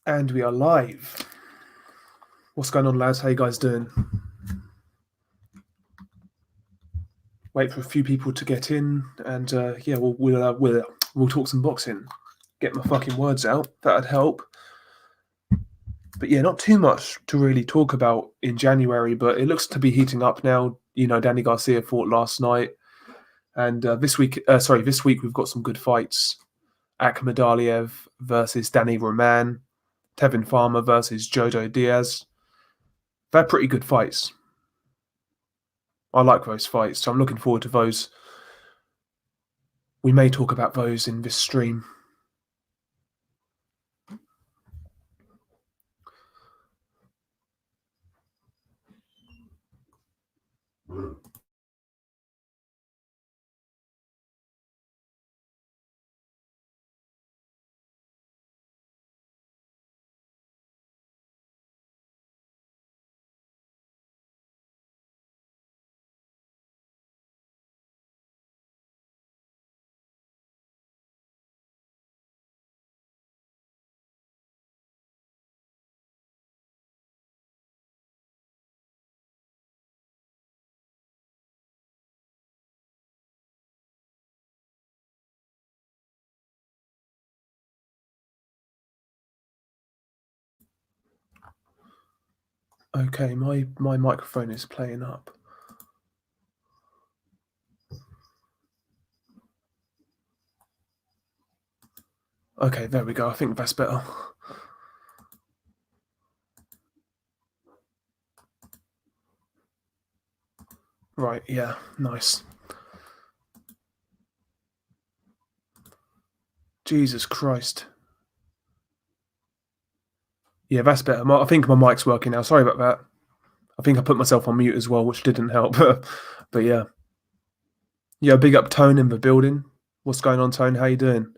And we are live. What's going on, lads? How you guys doing? Wait for a few people to get in, and yeah, we'll talk some boxing. Get my fucking words out. That'd help. But yeah, not too much to really talk about in January, but it looks to be heating up now. You know, Danny Garcia fought last night, and this week we've got some good fights. Akhmadaliev versus Danny Roman, Tevin Farmer versus Jojo Diaz. They're pretty good fights. I like those fights, so I'm looking forward to those. We may talk about those in this stream. Okay, my microphone is playing up. Okay, there we go. I think that's better. Right, yeah, nice. Jesus Christ. Yeah, that's better. I think my mic's working now. Sorry about that. I think I put myself on mute as well, which didn't help. But yeah. Yeah, big up Tone in the building. What's going on, Tone? How you doing?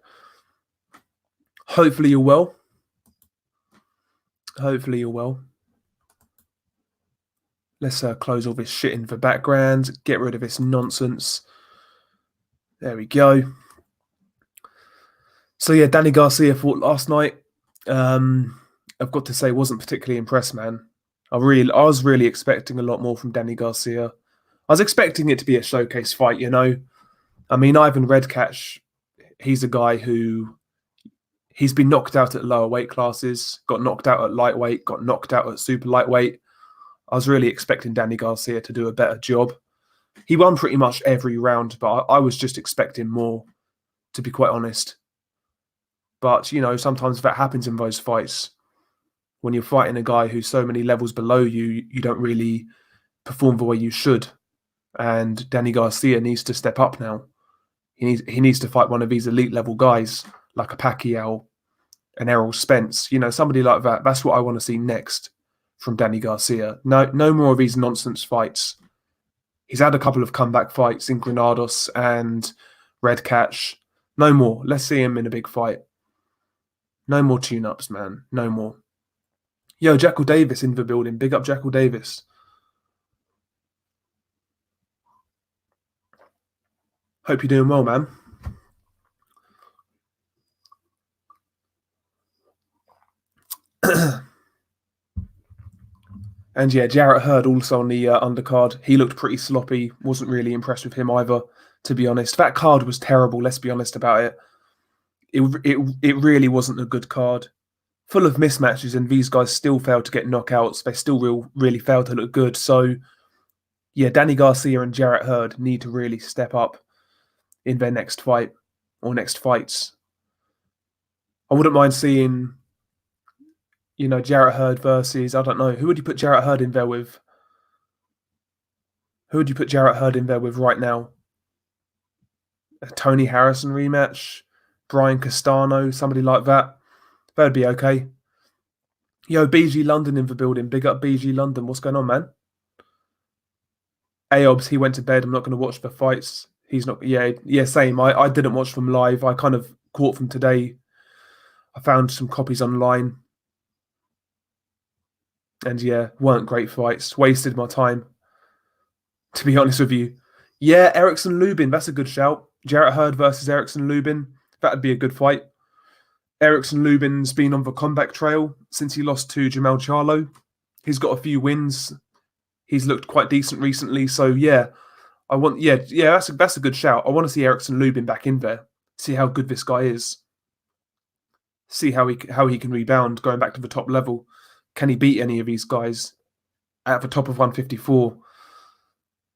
Hopefully you're well. Hopefully you're well. Let's close all this shit in the background. Get rid of this nonsense. There we go. So yeah, Danny Garcia fought last night. I've got to say, wasn't particularly impressed, man. I was really expecting a lot more from Danny Garcia. I was expecting it to be a showcase fight, you know. I mean, Ivan Redkach, he's a guy who he's been knocked out at lower weight classes, got knocked out at lightweight, got knocked out at super lightweight. I was really expecting Danny Garcia to do a better job. He won pretty much every round, but I was just expecting more, to be quite honest. But, you know, sometimes that happens in those fights. When you're fighting a guy who's so many levels below you, you don't really perform the way you should. And Danny Garcia needs to step up now. He needs to fight one of these elite level guys, like a Pacquiao, an Errol Spence, you know, somebody like that. That's what I want to see next from Danny Garcia. No more of these nonsense fights. He's had a couple of comeback fights in Granados and Redkach. No more. Let's see him in a big fight. No more tune-ups, man. No more. Yo, Jackal Davis in the building. Big up Jackal Davis. Hope you're doing well, man. And yeah, Jarrett Hurd also on the undercard. He looked pretty sloppy. Wasn't really impressed with him either, to be honest. That card was terrible. Let's be honest about it. It really wasn't a good card. Full of mismatches, and these guys still failed to get knockouts. They still really failed to look good. So, yeah, Danny Garcia and Jarrett Hurd need to really step up in their next fight or next fights. I wouldn't mind seeing, you know, Jarrett Hurd versus, I don't know, who would you put Jarrett Hurd in there with? Who would you put Jarrett Hurd in there with right now? A Tony Harrison rematch? Brian Castano? Somebody like that? That'd be okay. Yo, BG London in the building. Big up BG London. What's going on, man? Aobs, he went to bed. I'm not going to watch the fights. He's not. Yeah, same. I didn't watch them live. I kind of caught them today. I found some copies online. And yeah, weren't great fights. Wasted my time, to be honest with you. Yeah, Erickson Lubin. That's a good shout. Jarrett Hurd versus Erickson Lubin. That'd be a good fight. Erickson Lubin's been on the comeback trail since he lost to Jamel Charlo. He's got a few wins. He's looked quite decent recently. So yeah, that's a good shout. I want to see Erickson Lubin back in there. See how good this guy is. See how he can rebound going back to the top level. Can he beat any of these guys at the top of 154?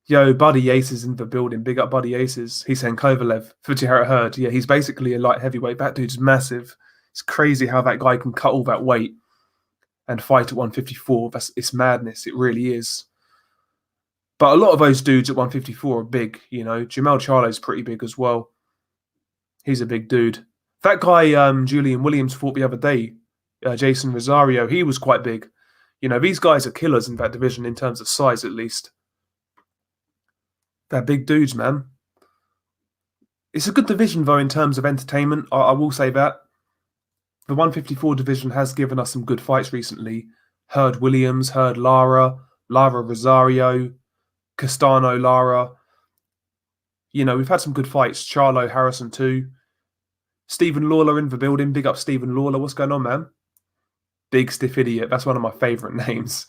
Yo, Buddy Aces in the building. Big up Buddy Aces. He's saying Kovalev for Jarrett Hurd. Yeah, he's basically a light heavyweight. That dude's massive. It's crazy how that guy can cut all that weight and fight at 154. It's madness. It really is. But a lot of those dudes at 154 are big. You know, Jamel Charlo's pretty big as well. He's a big dude. That guy, Julian Williams, fought the other day. Jason Rosario, he was quite big. You know, these guys are killers in that division in terms of size, at least. They're big dudes, man. It's a good division, though, in terms of entertainment. I will say that. The 154 division has given us some good fights recently. Hurd Williams, Hurd Lara, Lara Rosario, Castano Lara. You know, we've had some good fights. Charlo Harrison too. Stephen Lawler in the building. Big up Stephen Lawler. What's going on, man? Big Stiff Idiot. That's one of my favourite names.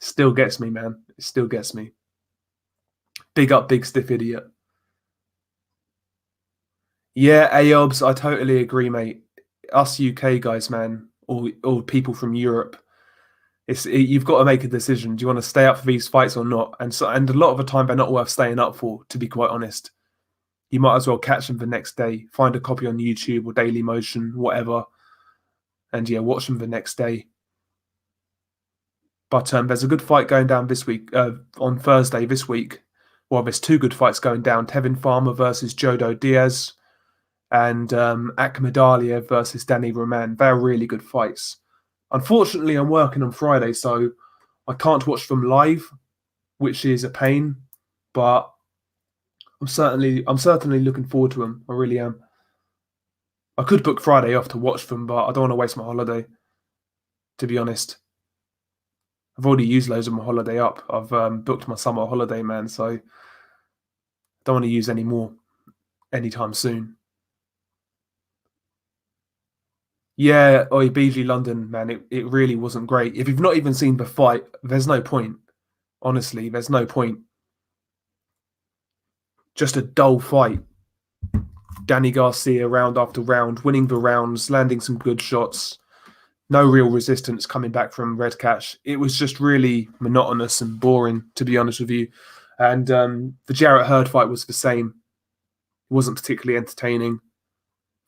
Still gets me, man. It still gets me. Big up Big Stiff Idiot. Yeah, Aobs, I totally agree, mate. Us UK guys, man, or people from Europe, you've got to make a decision. Do you want to stay up for these fights or not? And a lot of the time, they're not worth staying up for, to be quite honest. You might as well catch them the next day. Find a copy on YouTube or Daily Motion, whatever. And yeah, watch them the next day. But there's a good fight going down this week, on Thursday this week. Well, there's two good fights going down. Tevin Farmer versus Jodo Diaz and Ahmed Aliyev versus Danny Roman. They're really good fights. Unfortunately, I'm working on Friday, so I can't watch them live, which is a pain. But I'm certainly looking forward to them. I really am. I could book Friday off to watch them, but I don't want to waste my holiday, to be honest. I've already used loads of my holiday up. I've booked my summer holiday, man, so I don't want to use any more anytime soon. Yeah, BG London, man, it really wasn't great. If you've not even seen the fight, there's no point. Honestly, there's no point. Just a dull fight. Danny Garcia round after round, winning the rounds, landing some good shots. No real resistance coming back from Red Cash. It was just really monotonous and boring, to be honest with you. And the Jarrett Hurd fight was the same. It wasn't particularly entertaining.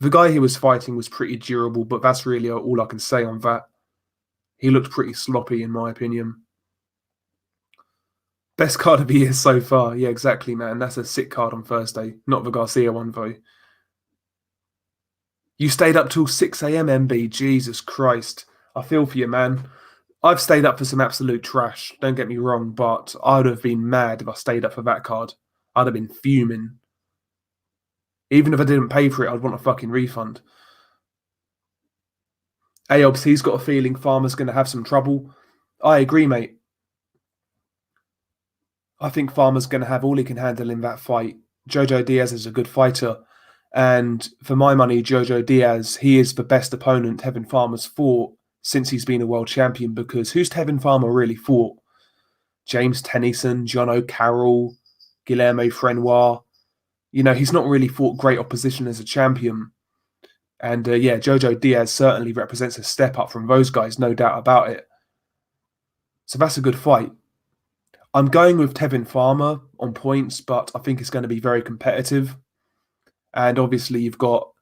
The guy he was fighting was pretty durable, but that's really all I can say on that. He looked pretty sloppy, in my opinion. Best card of the year so far. Yeah, exactly, man. That's a sick card on Thursday. Not the Garcia one, though. You stayed up till 6 a.m, MB. Jesus Christ. I feel for you, man. I've stayed up for some absolute trash. Don't get me wrong, but I would have been mad if I stayed up for that card. I'd have been fuming. Even if I didn't pay for it, I'd want a fucking refund. Aobs, he's got a feeling Farmer's going to have some trouble. I agree, mate. I think Farmer's going to have all he can handle in that fight. Jojo Diaz is a good fighter. And for my money, Jojo Diaz, he is the best opponent Tevin Farmer's fought since he's been a world champion, because who's Tevin Farmer really fought? James Tennyson, John O'Carroll, Guillermo Frenoir. You know, he's not really fought great opposition as a champion. And yeah, Jojo Diaz certainly represents a step up from those guys, no doubt about it. So that's a good fight. I'm going with Tevin Farmer on points, but I think it's going to be very competitive. And obviously, you've got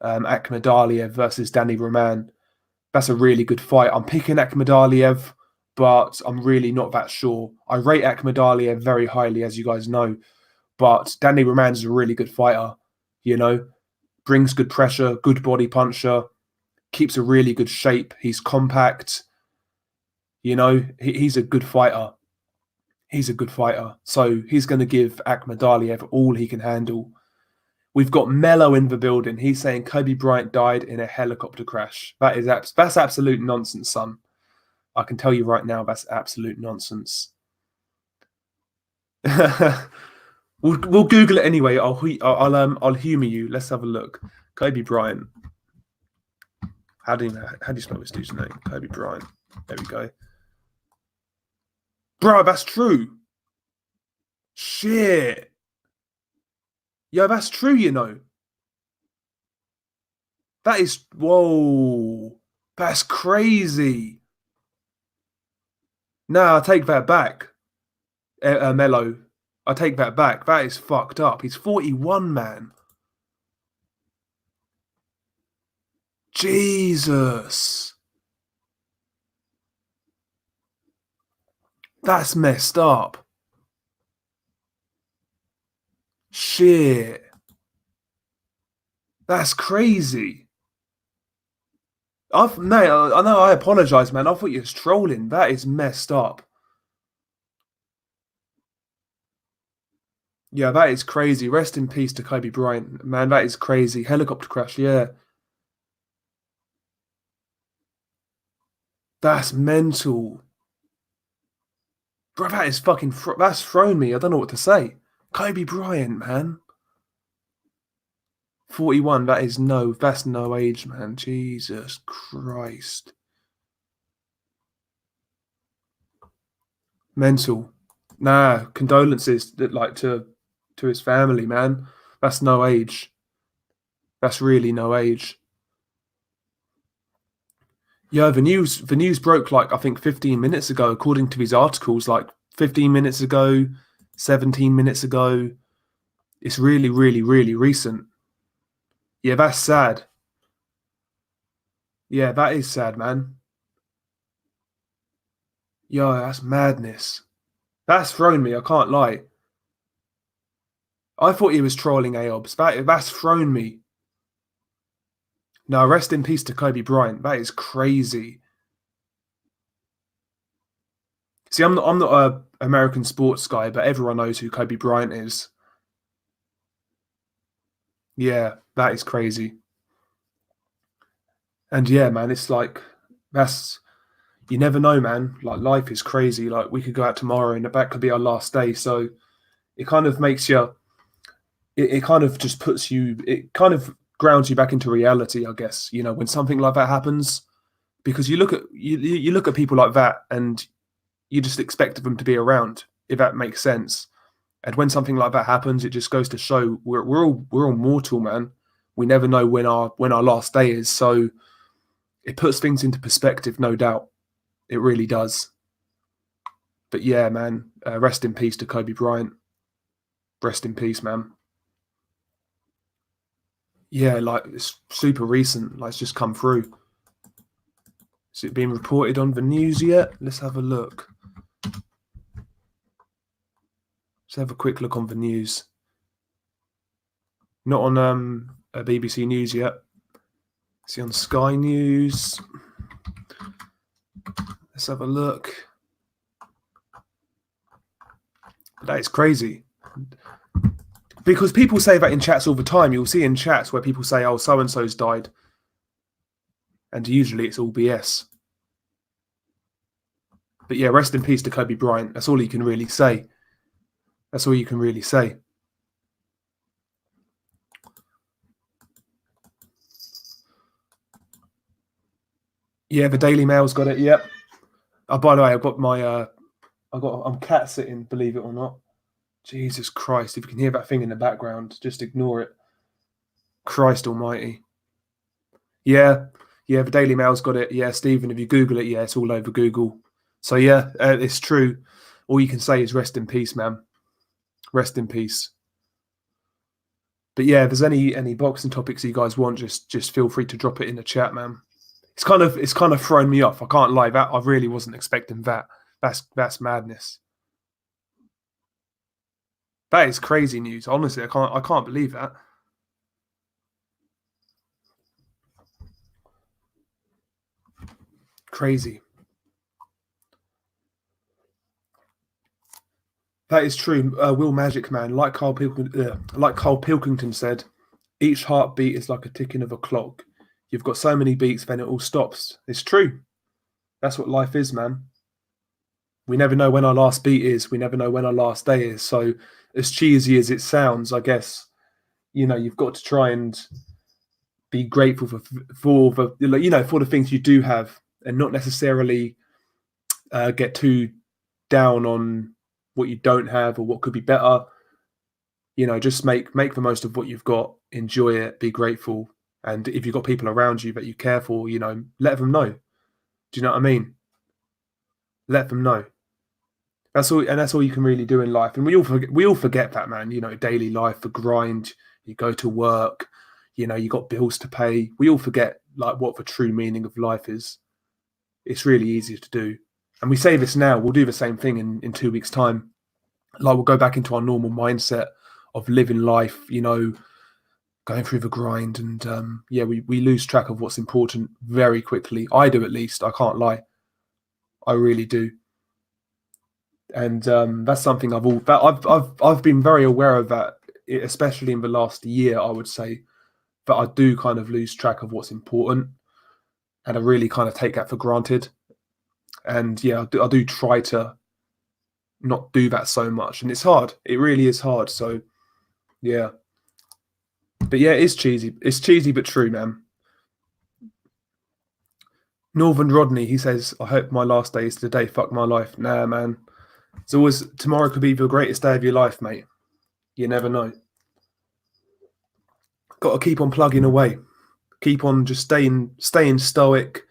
Ahmed Aliyev versus Danny Roman. That's a really good fight. I'm picking Ahmed Aliyev, but I'm really not that sure. I rate Ahmed Aliyev very highly, as you guys know. But Danny Roman is a really good fighter, you know. Brings good pressure, good body puncher, keeps a really good shape. He's compact. You know, he's a good fighter. He's a good fighter. So he's going to give Ahmed Aliyev all he can handle. We've got Mello in the building. He's saying Kobe Bryant died in a helicopter crash. That's absolute nonsense, son. I can tell you right now, that's absolute nonsense. We'll Google it anyway. I'll humor you. Let's have a look. Kobe Bryant. How do you spell this dude's name? Kobe Bryant. There we go. Bro, that's true. Shit. Yo, that's true, you know. That is, whoa. That's crazy. Nah, I take that back. Mello. I take that back. That is fucked up. He's 41, man. Jesus. That's messed up. Shit. That's crazy. I know I apologise, man. I thought you was trolling. That is messed up. Yeah, that is crazy. Rest in peace to Kobe Bryant. Man, that is crazy. Helicopter crash, yeah. That's mental. Bro, that is fucking... that's thrown me. I don't know what to say. Kobe Bryant, man. 41, that's no age, man. Jesus Christ. Mental. Nah, condolences to his family, man. That's no age. That's really no age. Yeah, the news broke like I think 15 minutes ago, according to his articles, like 15 minutes ago, 17 minutes ago. It's really, really, really recent. Yeah, that's sad. Yeah, that is sad, man. Yo, that's madness. That's thrown me, I can't lie. I thought he was trolling AOBs. That's thrown me. No, rest in peace to Kobe Bryant. That is crazy. See, I'm not a American sports guy, but everyone knows who Kobe Bryant is. Yeah, that is crazy. And yeah, man, it's like you never know, man. Like life is crazy. Like we could go out tomorrow and that could be our last day. So it kind of makes you it kind of just puts you it kind of grounds you back into reality, I guess, you know, when something like that happens. Because you look at people like that and you just expect them to be around, if that makes sense. And when something like that happens, it just goes to show we're all mortal, man. We never know when our last day is. So it puts things into perspective, no doubt. It really does. But yeah, man, rest in peace to Kobe Bryant. Rest in peace, man. Yeah, like it's super recent. Like it's just come through. Is it being reported on the news yet? Let's have a look. Let's have a quick look on the news. Not on BBC News yet. See on Sky News. Let's have a look. That is crazy. Because people say that in chats all the time. You'll see in chats where people say, oh, so-and-so's died. And usually it's all BS. But yeah, rest in peace to Kobe Bryant. That's all you can really say. That's all you can really say. Yeah, the Daily Mail's got it. Yep. Oh, by the way, I've got my I'm cat sitting, believe it or not. Jesus Christ, if you can hear that thing in the background, just ignore it. Christ almighty. Yeah, the Daily Mail's got it. Yeah, Stephen, if you Google it, yeah, it's all over Google. So yeah, it's true. All you can say is rest in peace, man. Rest in peace. But yeah, if there's any boxing topics you guys want, just feel free to drop it in the chat, man. It's kind of thrown me off. I can't lie. That I really wasn't expecting that. That's madness. That is crazy news. Honestly, I can't believe that. Crazy. That is true. Will Magic Man, like Carl Pilkington said, each heartbeat is like a ticking of a clock. You've got so many beats, then it all stops. It's true. That's what life is, man. We never know when our last beat is. We never know when our last day is. So as cheesy as it sounds, I guess, you know, you've got to try and be grateful for the, you know, for the things you do have, and not necessarily get too down on what you don't have or what could be better. You know, just make the most of what you've got, enjoy it, be grateful, and if you've got people around you that you care for, you know, let them know. Do you know what I mean? Let them know. That's all, and that's all you can really do in life. And we all forget that, man. You know, daily life, the grind. You go to work. You know, you got bills to pay. We all forget like what the true meaning of life is. It's really easy to do, and we say this now. We'll do the same thing in 2 weeks' time. Like we'll go back into our normal mindset of living life. You know, going through the grind, and yeah, we lose track of what's important very quickly. I do, at least. I can't lie. I really do. And that's something I've been very aware of that, especially in the last year. I would say that I do kind of lose track of what's important, and I really kind of take that for granted. And yeah, I do try to not do that so much, and it's hard. It really is hard. So yeah, but yeah, it's cheesy. It's cheesy but true, man. Northern Rodney, he says, "I hope my last day is today. Fuck my life." Nah, man. It's always tomorrow could be the greatest day of your life, mate. You never know. Got to keep on plugging away. Keep on just staying stoic,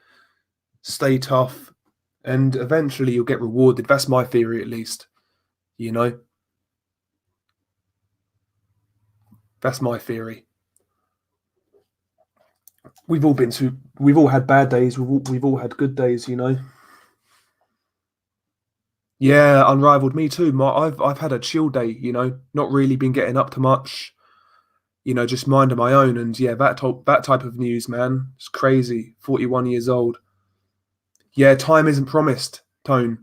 stay tough, and eventually you'll get rewarded. That's my theory, at least. You know, that's my theory. We've all had bad days. We've all had good days. You know. Yeah, unrivaled. Me too. I've had a chill day. You know, not really been getting up to much. You know, just minding my own. And yeah, that type of news, man, it's crazy. 41 years old. Yeah, time isn't promised. Tone.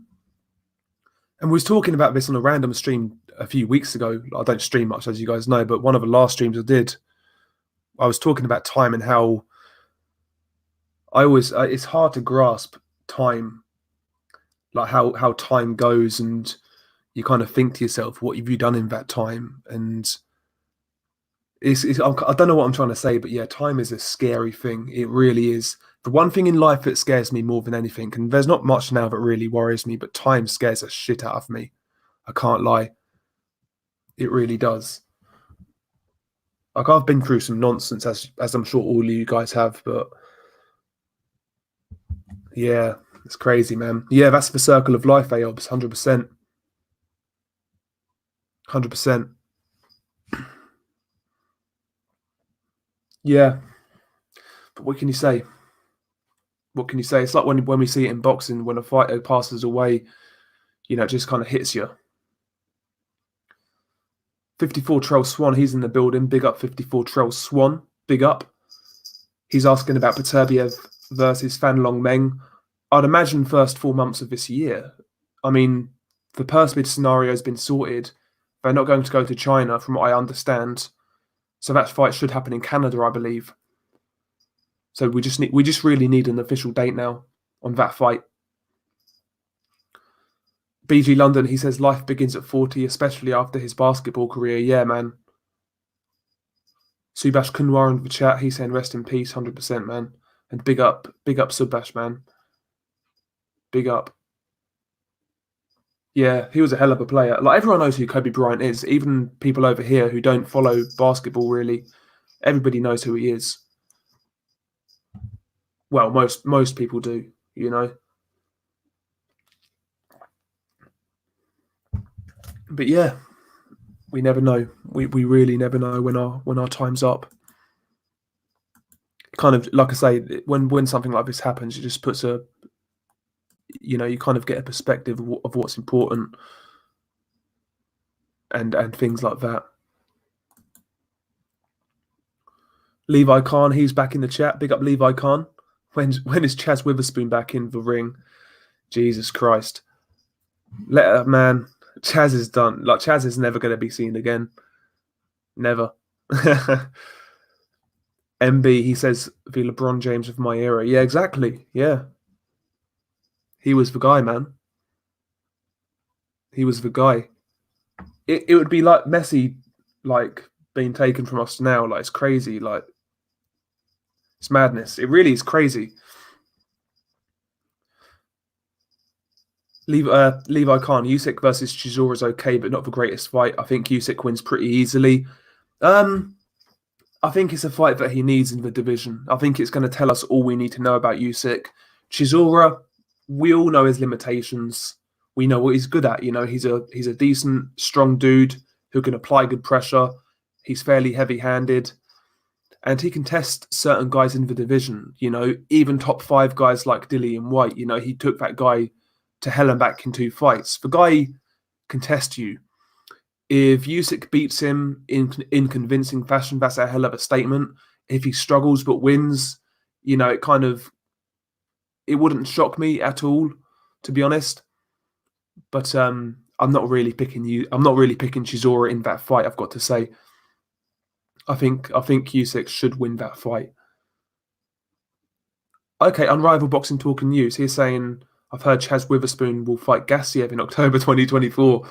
And we was talking about this on a random stream a few weeks ago. I don't stream much, as you guys know, but one of the last streams I did, I was talking about time and how I always it's hard to grasp time, like how time goes, and you kind of think to yourself, what have you done in that time? And I don't know what I'm trying to say, but yeah, time is a scary thing. It really is. The one thing in life that scares me more than anything, and there's not much now that really worries me, but time scares the shit out of me. I can't lie. It really does. Like I've been through some nonsense, as I'm sure all of you guys have, but yeah, it's crazy, man. Yeah, that's the circle of life, Aobs, 100%, 100%. Yeah, but what can you say? What can you say? It's like when we see it in boxing, when a fighter passes away, you know, it just kind of hits you. 54 Trail Swan, he's in the building. Big up 54 Trail Swan. Big up. He's asking about Beterbiev versus Fan Long Meng. I'd imagine first 4 months of this year. I mean, the purse bid scenario has been sorted. They're not going to go to China, from what I understand. So that fight should happen in Canada, I believe. So we just really need an official date now on that fight. BG London, he says life begins at 40, especially after his basketball career. Yeah, man. Subash Kunwar in the chat, he's saying rest in peace, 100%, man. And big up Subash, man. Big up. Yeah, he was a hell of a player. Like everyone knows who Kobe Bryant is, even people over here who don't follow basketball really. Everybody knows who he is. Well, most people do, you know. But yeah, we never know. We really never know when our time's up. Kind of like I say, when something like this happens, it just puts you kind of get a perspective of what's important and things like that. Levi Khan, he's back in the chat. Big up Levi Khan. When is Chaz Witherspoon back in the ring? Jesus Christ. Man, Chaz is done. Like Chaz is never going to be seen again. Never. MB, he says the LeBron James of my era. Yeah, exactly. Yeah. He was the guy, man. He was the guy. It would be like Messi, like being taken from us now. Like it's crazy. Like It's madness. It really is crazy. Levi Khan, Usyk versus Chisora is okay, but not the greatest fight. I think Usyk wins pretty easily. Um, I think it's a fight that he needs in the division. I think it's going to tell us all we need to know about Usyk. Chisora, we all know his limitations. We know what he's good at. You know, he's a decent, strong dude who can apply good pressure. He's fairly heavy-handed, and he can test certain guys in the division. You know, even top five guys like Dillian White. You know, he took that guy to hell and back in 2 fights. The guy can test you. If Usyk beats him in convincing fashion, that's a hell of a statement. If he struggles but wins, you know, it wouldn't shock me at all, to be honest. But I'm not really picking you. I'm not really picking Chisora in that fight. I've got to say, I think Usyk should win that fight. Okay, Unrivaled Boxing Talk and News. He's saying I've heard Chaz Witherspoon will fight Gassiev in October 2024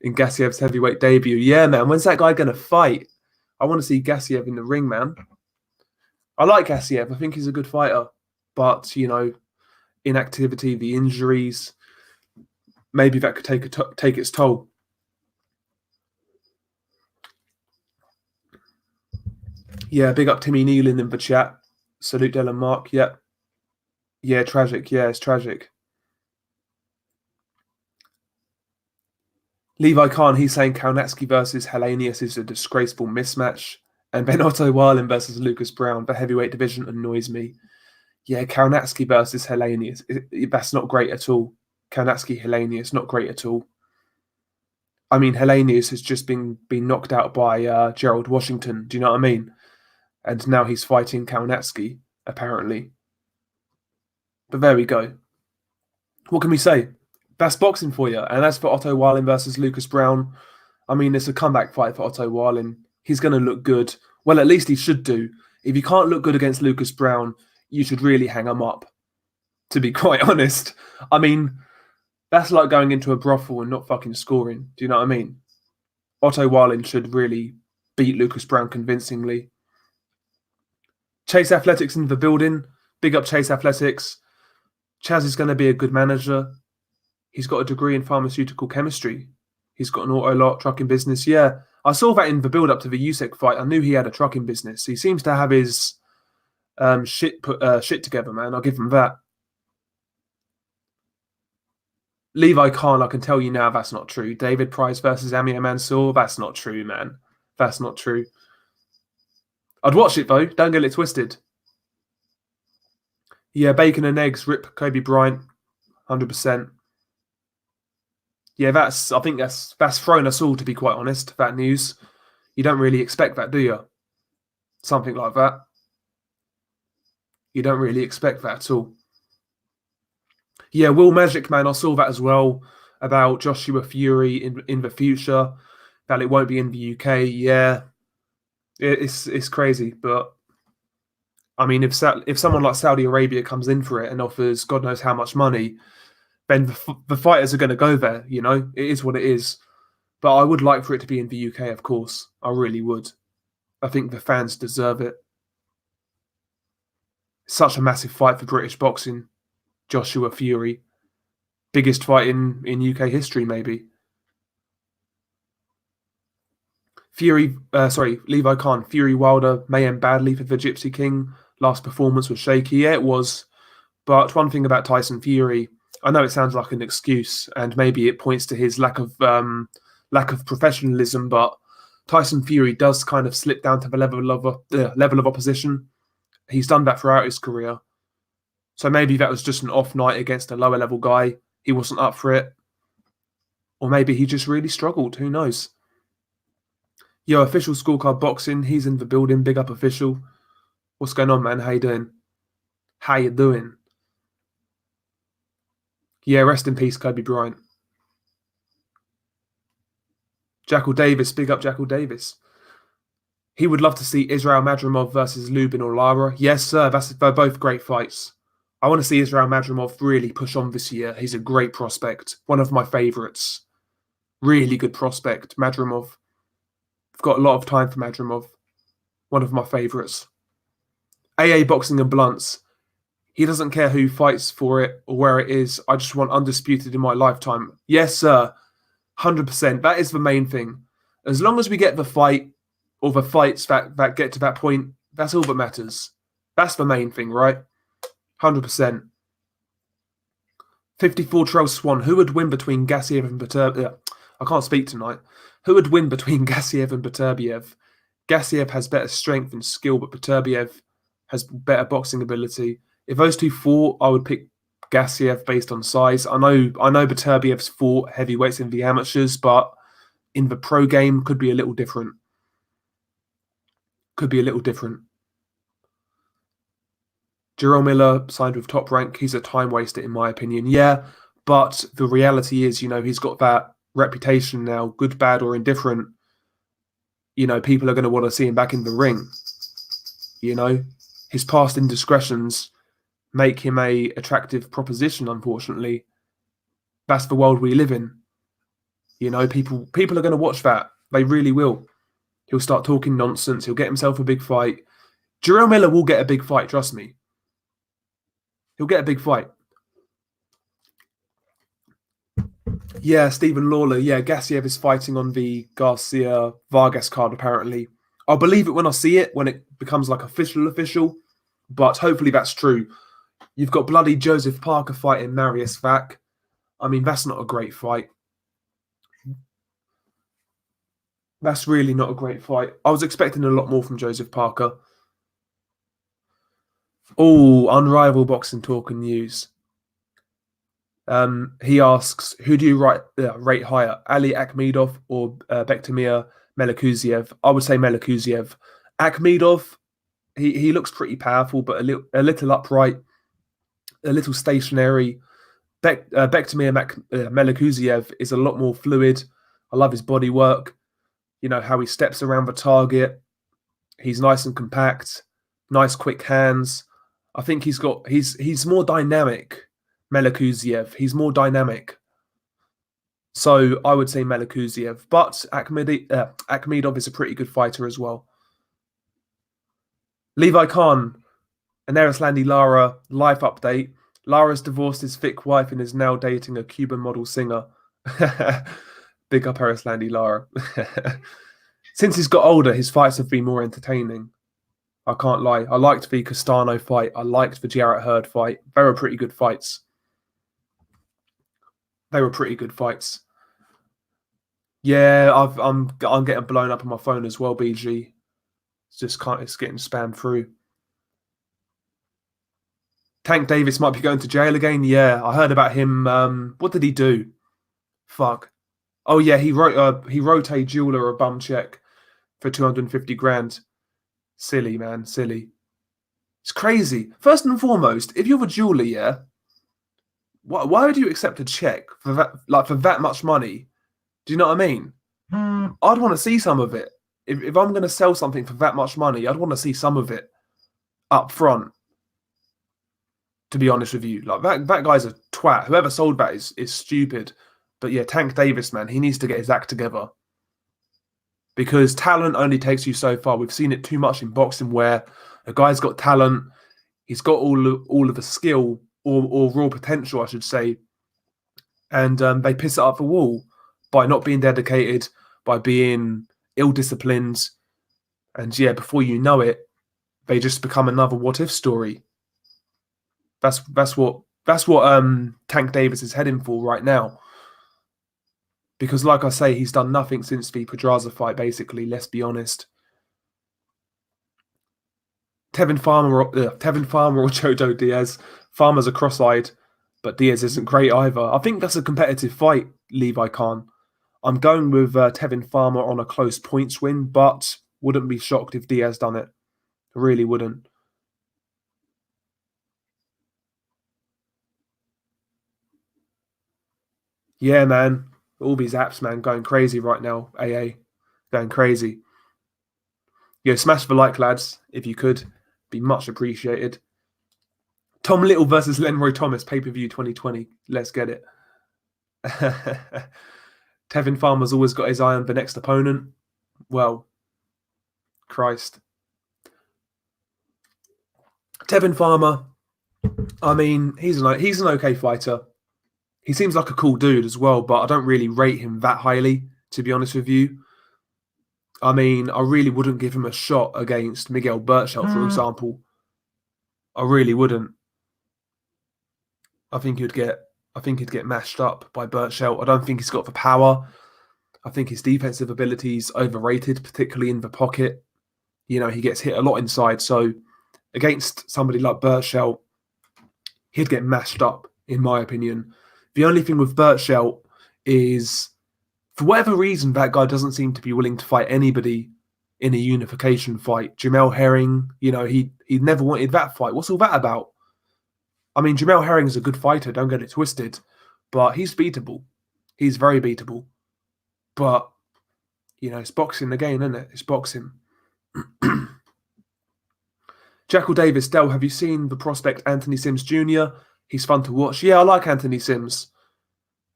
in Gassiev's heavyweight debut. Yeah, man. When's that guy going to fight? I want to see Gassiev in the ring, man. I like Gassiev. I think he's a good fighter. But, you know, inactivity, the injuries, maybe that could take its toll. Yeah, big up Timmy Nealon in the chat. Salute Dylan Mark. Yeah. Yeah, tragic. Yeah, it's tragic. Levi Khan, he's saying Kaunatsky versus Helenius is a disgraceful mismatch. And Benotto Wilding versus Lucas Brown, the heavyweight division annoys me. Yeah, Kaunatsky versus Helenius, that's not great at all. Kaunatsky, Helenius, not great at all. I mean, Helenius has just been knocked out by Gerald Washington. Do you know what I mean? And now he's fighting Kaunatsky, apparently. But there we go. What can we say? That's boxing for you. And as for Otto Wallin versus Lucas Brown, I mean, it's a comeback fight for Otto Wallin. He's going to look good. Well, at least he should do. If you can't look good against Lucas Brown, you should really hang him up, to be quite honest. I mean, that's like going into a brothel and not fucking scoring. Do you know what I mean? Otto Wallin should really beat Lucas Brown convincingly. Chase Athletics in the building. Big up Chase Athletics. Chaz is going to be a good manager. He's got a degree in pharmaceutical chemistry. He's got an auto lot, trucking business. Yeah, I saw that in the build-up to the Usyk fight. I knew he had a trucking business. He seems to have his shit together, man. I'll give him that. Levi Khan, I can tell you now that's not true. David Price versus Amir Mansour, that's not true, man. That's not true. I'd watch it, though. Don't get it twisted. Yeah, bacon and eggs, rip Kobe Bryant, 100%. Yeah, I think that's thrown us all, to be quite honest, that news. You don't really expect that, do you? Something like that. You don't really expect that at all. Yeah, Will Magic Man, I saw that as well about Joshua Fury in the future, that it won't be in the UK. Yeah, it's crazy, but I mean, if someone like Saudi Arabia comes in for it and offers God knows how much money, then the fighters are going to go there. You know, it is what it is. But I would like for it to be in the UK, of course. I really would. I think the fans deserve it. Such a massive fight for British boxing. Joshua Fury. Biggest fight in UK history, maybe. Levi Khan. Fury Wilder may end badly for the Gypsy King. Last performance was shaky. Yeah, it was. But one thing about Tyson Fury, I know it sounds like an excuse, and maybe it points to his lack of professionalism, but Tyson Fury does kind of slip down to the level of opposition. He's done that throughout his career. So maybe that was just an off night against a lower level guy. He wasn't up for it. Or maybe he just really struggled. Who knows? Yo, Official Scorecard Boxing. He's in the building. Big up, Official. What's going on, man? How you doing? How you doing? Yeah, rest in peace, Kobe Bryant. Jackal Davis. Big up, Jackal Davis. He would love to see Israel Madrimov versus Lubin or Lara. Yes, sir. They're both great fights. I want to see Israel Madrimov really push on this year. He's a great prospect. One of my favourites. Really good prospect, Madrimov. I've got a lot of time for Madrimov. One of my favourites. AA boxing and blunts. He doesn't care who fights for it or where it is. I just want undisputed in my lifetime. Yes, sir. 100%. That is the main thing. As long as we get the fight or the fights that get to that point, that's all that matters. That's the main thing, right? 100%. 54 Trail Swan. Who would win between Gassiev and Beterbiev? I can't speak tonight. Who would win between Gassiev and Beterbiev? Gassiev has better strength and skill, but Beterbiev has better boxing ability. If those two fought, I would pick Gassiev based on size. I know Beterbiev's fought heavyweights in the amateurs, but in the pro game could be a little different. Could be a little different. Jerome Miller signed with Top Rank. He's a time waster, in my opinion. Yeah, but the reality is, he's got that reputation now, good, bad, or indifferent. People are going to want to see him back in the ring. His past indiscretions make him a attractive proposition, unfortunately. That's the world we live in. People are going to watch that. They really will. He'll start talking nonsense. He'll get himself a big fight. Jerome Miller will get a big fight, trust me. He'll get a big fight. Yeah, Stephen Lawler. Yeah, Gassiev is fighting on the Garcia Vargas card, apparently. I'll believe it when I see it, when it becomes like official. But hopefully that's true. You've got bloody Joseph Parker fighting Marius Vac. I mean, that's not a great fight. That's really not a great fight. I was expecting a lot more from Joseph Parker. Oh, unrivaled boxing talk and news. He asks, who do you rate higher, Ali Akhmedov or Bektemir Melikuziev? I would say Melikuziev. Akhmedov, he looks pretty powerful, but a little upright, a little stationary. Bektemir Melikuziev is a lot more fluid. I love his body work. How he steps around the target. He's nice and compact, nice quick hands. I think he's more dynamic. Melikuziev, he's more dynamic. So I would say Melikuziev, but Akhmedov is a pretty good fighter as well. Levi Khan, an Arislandi Lara life update. Lara's divorced his thick wife and is now dating a Cuban model singer. Big up Arislandi Lara. Since he's got older, his fights have been more entertaining. I can't lie. I liked the Castano fight. I liked the Jarrett Hurd fight. They were pretty good fights. Yeah, I'm getting blown up on my phone as well, BG. It's getting spammed through. Tank Davis might be going to jail again. Yeah, I heard about him. What did he do? Fuck. Oh yeah, he wrote a jeweler a bum check for 250 grand. Silly, man, silly. It's crazy. First and foremost, if you're a jeweler, yeah, why would you accept a check for that much money? Do you know what I mean? I'd want to see some of it. If I'm going to sell something for that much money, I'd want to see some of it up front. To be honest with you, like that guy's a twat. Whoever sold that is stupid. But yeah, Tank Davis, man, he needs to get his act together. Because talent only takes you so far. We've seen it too much in boxing where a guy's got talent, he's got all of the skill or raw potential, I should say, and they piss it up the wall by not being dedicated, by being ill-disciplined, and yeah, before you know it, they just become another what-if story. That's what Tank Davis is heading for right now. Because, like I say, he's done nothing since the Pedraza fight, basically, let's be honest. Tevin Farmer or Jojo Diaz. Farmer's a cross-eyed, but Diaz isn't great either. I think that's a competitive fight, Levi Khan. I'm going with Tevin Farmer on a close points win, but wouldn't be shocked if Diaz done it. I really wouldn't. Yeah, man. All these apps, man, going crazy right now. AA. Going crazy. Yeah, smash the like, lads, if you could. Be much appreciated. Tom Little versus Lenroy Thomas, pay-per-view 2020. Let's get it. Tevin Farmer's always got his eye on the next opponent. Well, Christ. Tevin Farmer, I mean, he's an okay fighter. He seems like a cool dude as well, but I don't really rate him that highly, to be honest with you. I mean, I really wouldn't give him a shot against Miguel Berchelt, for example. I really wouldn't. I think he'd get mashed up by Berchelt. I don't think he's got the power. I think his defensive ability is overrated, particularly in the pocket. You know, he gets hit a lot inside. So against somebody like Berchelt, he'd get mashed up, in my opinion. The only thing with Berchelt is, for whatever reason, that guy doesn't seem to be willing to fight anybody in a unification fight. Jamel Herring, you know, he never wanted that fight. What's all that about? I mean, Jamel Herring is a good fighter, don't get it twisted, but he's beatable. He's very beatable. But, you know, it's boxing again, isn't it? It's boxing. Jackal Davis, Dell, have you seen the prospect Anthony Sims Jr.? He's fun to watch. Yeah, I like Anthony Sims.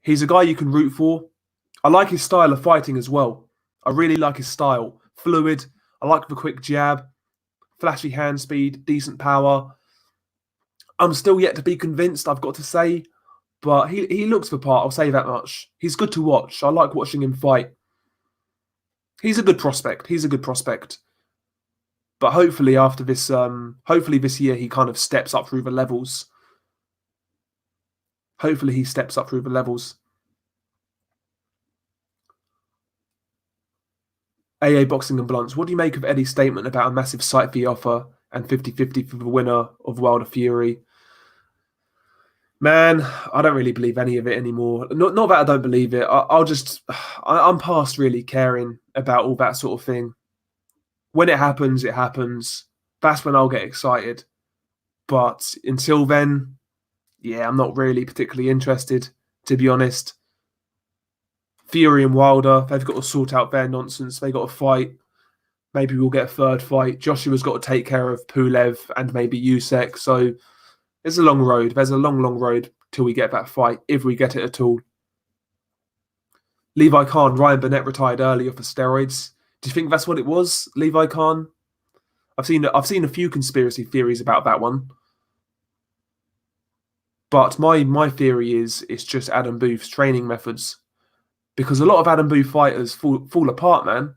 He's a guy you can root for. I like his style of fighting as well. I really like his style. Fluid. I like the quick jab, flashy hand speed, decent power. I'm still yet to be convinced, I've got to say, but he looks the part, I'll say that much. He's good to watch. I like watching him fight. He's a good prospect. He's a good prospect. But hopefully after this, hopefully this year he kind of steps up through the levels. Hopefully he steps up through the levels. AA Boxing and Blunts, what do you make of Eddie's statement about a massive site fee offer and 50-50 for the winner of Wilder Fury? Man, I don't really believe any of it anymore. Not that I don't believe it. I'm past really caring about all that sort of thing. When it happens, it happens. That's when I'll get excited. But until then, yeah, I'm not really particularly interested, to be honest. Fury and Wilder, they've got to sort out their nonsense. They got to fight. Maybe we'll get a third fight. Joshua's got to take care of Pulev and maybe Usyk. So it's a long road. There's a long, long road till we get that fight, if we get it at all. Levi Khan, Ryan Burnett retired early off of steroids. Do you think that's what it was, Levi Khan? I've seen a few conspiracy theories about that one. But my theory is it's just Adam Booth's training methods. Because a lot of Adam Booth fighters fall apart, man.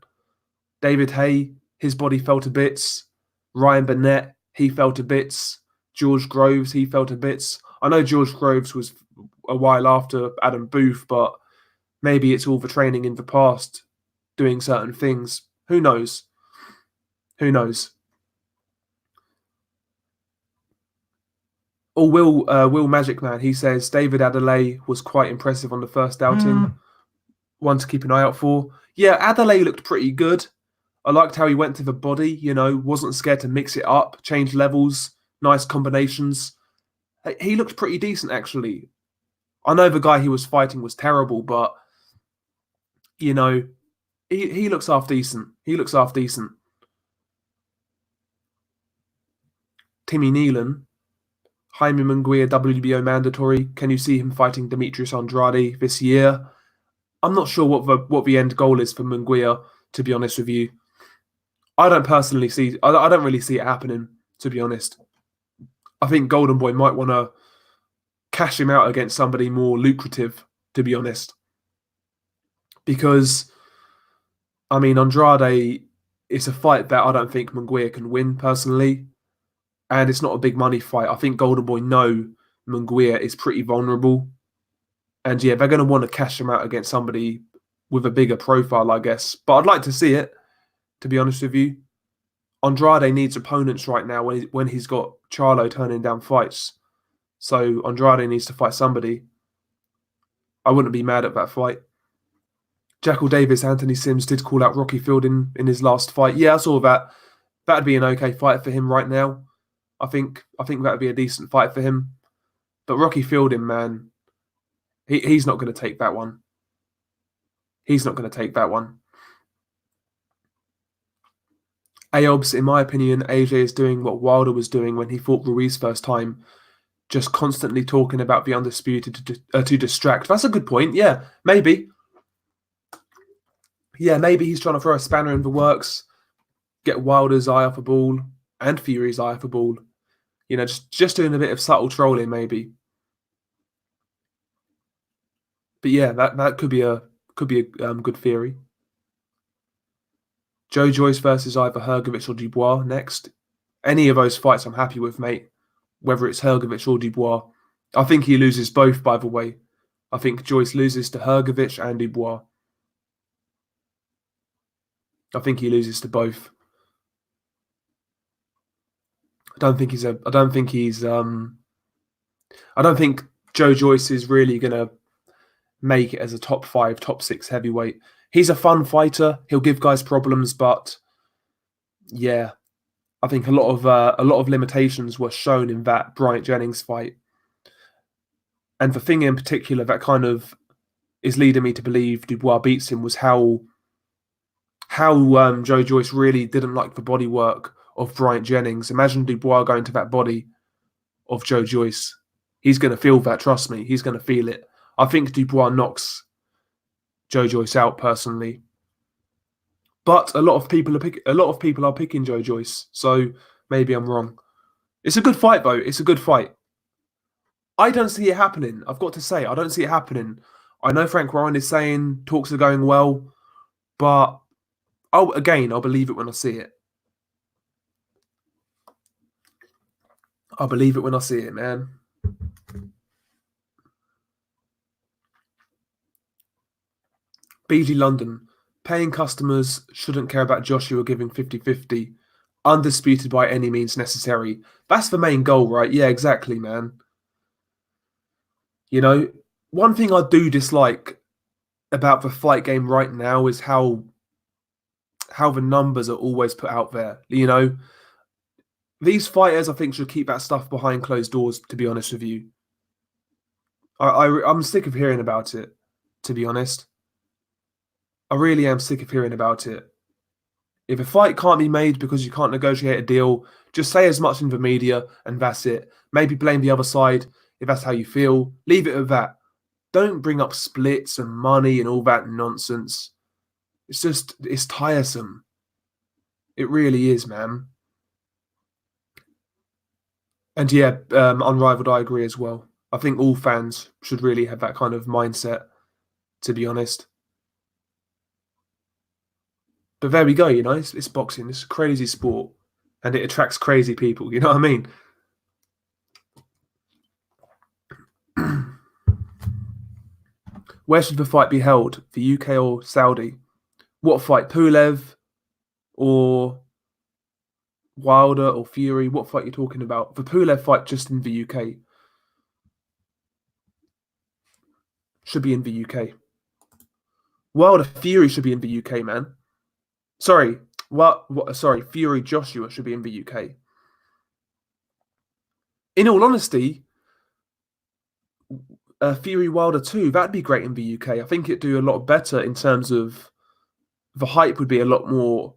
David Haye, his body fell to bits. Ryan Burnett, he fell to bits. George Groves, he fell to bits. I know George Groves was a while after Adam Booth, but maybe it's all the training in the past doing certain things. Who knows? Who knows? Oh, Will Magic Man, he says David Adelaide was quite impressive on the first outing. One to keep an eye out for. Yeah, Adelaide looked pretty good. I liked how he went to the body, you know, wasn't scared to mix it up, change levels, nice combinations. He looked pretty decent, actually. I know the guy he was fighting was terrible, but, you know, he looks half decent. He looks half decent. Timmy Nealon, Jaime Munguia, WBO mandatory. Can you see him fighting Demetrius Andrade this year? I'm not sure what the end goal is for Munguia, to be honest with you. I don't really see it happening, to be honest. I think Golden Boy might want to cash him out against somebody more lucrative, to be honest. Because, I mean, Andrade is a fight that I don't think Munguia can win, personally. And it's not a big money fight. I think Golden Boy know Munguia is pretty vulnerable. And yeah, they're going to want to cash him out against somebody with a bigger profile, I guess. But I'd like to see it, to be honest with you. Andrade needs opponents right now when he's got Charlo turning down fights. So Andrade needs to fight somebody. I wouldn't be mad at that fight. Jackal Davis, Anthony Sims did call out Rocky Fielding in his last fight. Yeah, I saw that. That'd be an okay fight for him right now. I think that'd be a decent fight for him. But Rocky Fielding, man, he's not going to take that one. He's not going to take that one. Aobs, in my opinion, AJ is doing what Wilder was doing when he fought Ruiz first time. Just constantly talking about the Undisputed to distract. That's a good point. Yeah, maybe. Yeah, maybe he's trying to throw a spanner in the works, get Wilder's eye off a ball and Fury's eye off a ball. You know, just doing a bit of subtle trolling maybe. But yeah, that could be a good theory. Joe Joyce versus either Hrgovic or Dubois next. Any of those fights I'm happy with, mate. Whether it's Hrgovic or Dubois. I think he loses both, by the way. I think Joyce loses to Hrgovic and Dubois. I think he loses to both. I don't think Joe Joyce is really gonna make it as a top 5, top 6 heavyweight. He's a fun fighter. He'll give guys problems, but yeah, I think a lot of limitations were shown in that Bryant Jennings fight. And the thing in particular that kind of is leading me to believe Dubois beats him was how Joe Joyce really didn't like the bodywork of Bryant Jennings. Imagine Dubois going to that body of Joe Joyce. He's going to feel that, trust me. He's going to feel it. I think Dubois knocks Joe Joyce out personally. But a lot of people are picking Joe Joyce, so maybe I'm wrong. It's a good fight, though. It's a good fight. I don't see it happening. I've got to say, I don't see it happening. I know Frank Warren is saying talks are going well, but I'll believe it when I see it. I'll believe it when I see it, man. BG London. Paying customers shouldn't care about Joshua giving 50-50. Undisputed by any means necessary. That's the main goal, right? Yeah, exactly, man. You know, one thing I do dislike about the fight game right now is how the numbers are always put out there. You know, these fighters, I think, should keep that stuff behind closed doors, to be honest with you. I'm sick of hearing about it, to be honest. I really am sick of hearing about it. If a fight can't be made because you can't negotiate a deal, just say as much in the media and that's it. Maybe blame the other side if that's how you feel. Leave it at that. Don't bring up splits and money and all that nonsense. It's tiresome. It really is, man. And yeah, Unrivaled, I agree as well. I think all fans should really have that kind of mindset, to be honest. But there we go, you know, it's boxing. It's a crazy sport and it attracts crazy people, you know what I mean? Where should the fight be held? The UK or Saudi? What fight? Pulev or Wilder or Fury? What fight are you talking about? The Pulev fight just in the UK. Should be in the UK. Wilder Fury should be in the UK, man. Sorry. Sorry, Fury Joshua should be in the UK. In all honesty, Fury Wilder 2, that'd be great in the UK. I think it'd do a lot better in terms of the hype would be a lot more.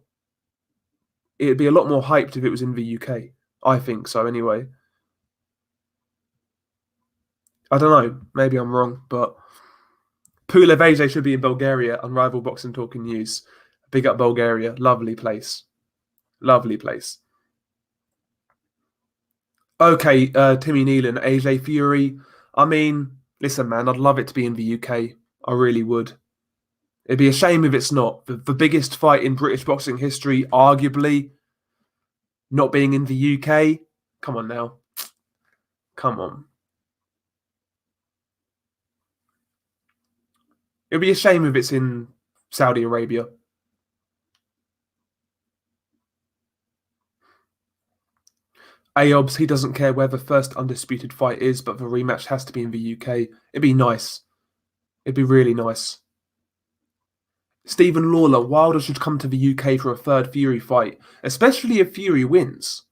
It'd be a lot more hyped if it was in the UK. I think so, anyway. I don't know. Maybe I'm wrong, but Pulev AJ should be in Bulgaria. Unrivaled Boxing Talking News. Big up Bulgaria. Lovely place. Lovely place. Okay, Timmy Nealon, AJ Fury. I mean, listen, man, I'd love it to be in the UK. I really would. It'd be a shame if it's not. The biggest fight in British boxing history, arguably, not being in the UK. Come on now. Come on. It'd be a shame if it's in Saudi Arabia. Aobs, he doesn't care where the first undisputed fight is, but the rematch has to be in the UK. It'd be nice. It'd be really nice. Stephen Lawler, Wilder should come to the UK for a third Fury fight, especially if Fury wins.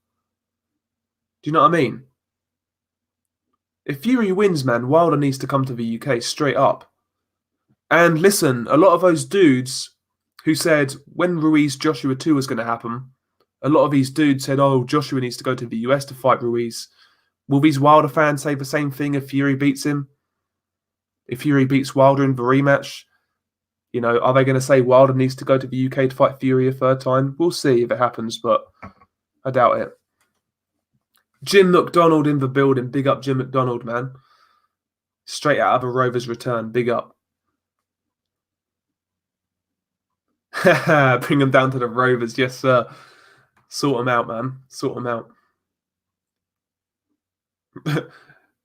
Do you know what I mean? If Fury wins, man, Wilder needs to come to the UK straight up. And listen, a lot of those dudes who said when Ruiz Joshua 2 was going to happen, a lot of these dudes said, oh, Joshua needs to go to the US to fight Ruiz. Will these Wilder fans say the same thing if Fury beats him? If Fury beats Wilder in the rematch? You know, are they going to say Wilder needs to go to the UK to fight Fury a third time? We'll see if it happens, but I doubt it. Jim McDonald in the building. Big up Jim McDonald, man. Straight out of a Rovers return. Big up. Bring them down to the Rovers. Yes, sir. Sort them out, man. Sort them out.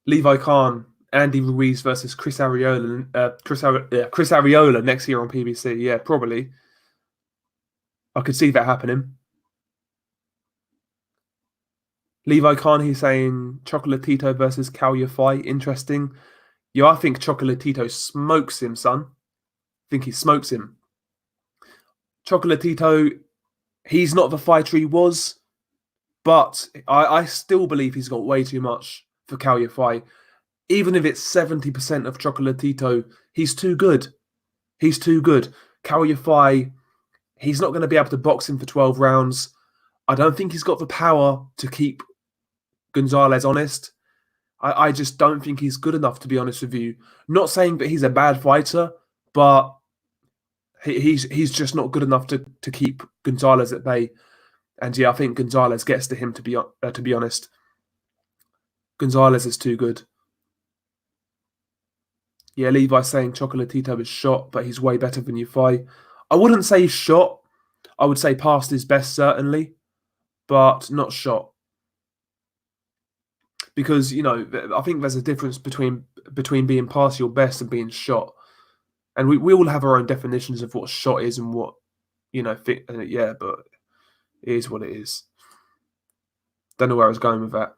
Levi Khan, Andy Ruiz versus Chris Arreola. Chris Arreola next year on PBC. Yeah, probably. I could see that happening. Levi Khan, he's saying Chocolatito versus Cal Yafai. Interesting. Yeah, I think Chocolatito smokes him, son. I think he smokes him. Chocolatito, he's not the fighter he was, but I still believe he's got way too much for Cal Yafai. Even if it's 70% of Chocolatito, he's too good. He's too good. Cal Yafai, he's not going to be able to box him for 12 rounds. I don't think he's got the power to keep Gonzalez honest. I just don't think he's good enough, to be honest with you. Not saying that he's a bad fighter, but he's just not good enough to keep Gonzalez at bay. And yeah, I think Gonzalez gets to him, to be honest. Gonzalez is too good. Yeah, Levi's saying Chocolatito is shot, but he's way better than Yafai. I wouldn't say shot. I would say past his best, certainly, but not shot. Because, you know, I think there's a difference between being past your best and being shot. And we all have our own definitions of what shot is and what, you know, yeah, but it is what it is. Don't know where I was going with that.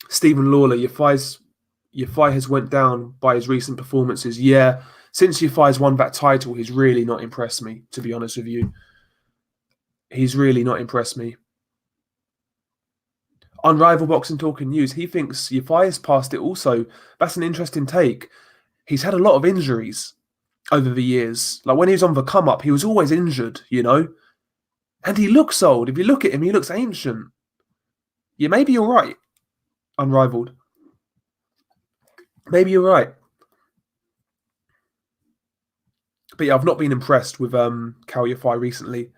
Stephen Lawler, Yafai has went down by his recent performances. Yeah, since Yafai's won that title, he's really not impressed me, to be honest with you. He's really not impressed me. Unrivaled Boxing Talking News, he thinks Yafai has passed it also. That's an interesting take. He's had a lot of injuries over the years. Like when he was on the come up, he was always injured, you know? And he looks old. If you look at him, he looks ancient. Yeah, maybe you're right, Unrivaled. Maybe you're right. But yeah, I've not been impressed with Cal Yafai recently.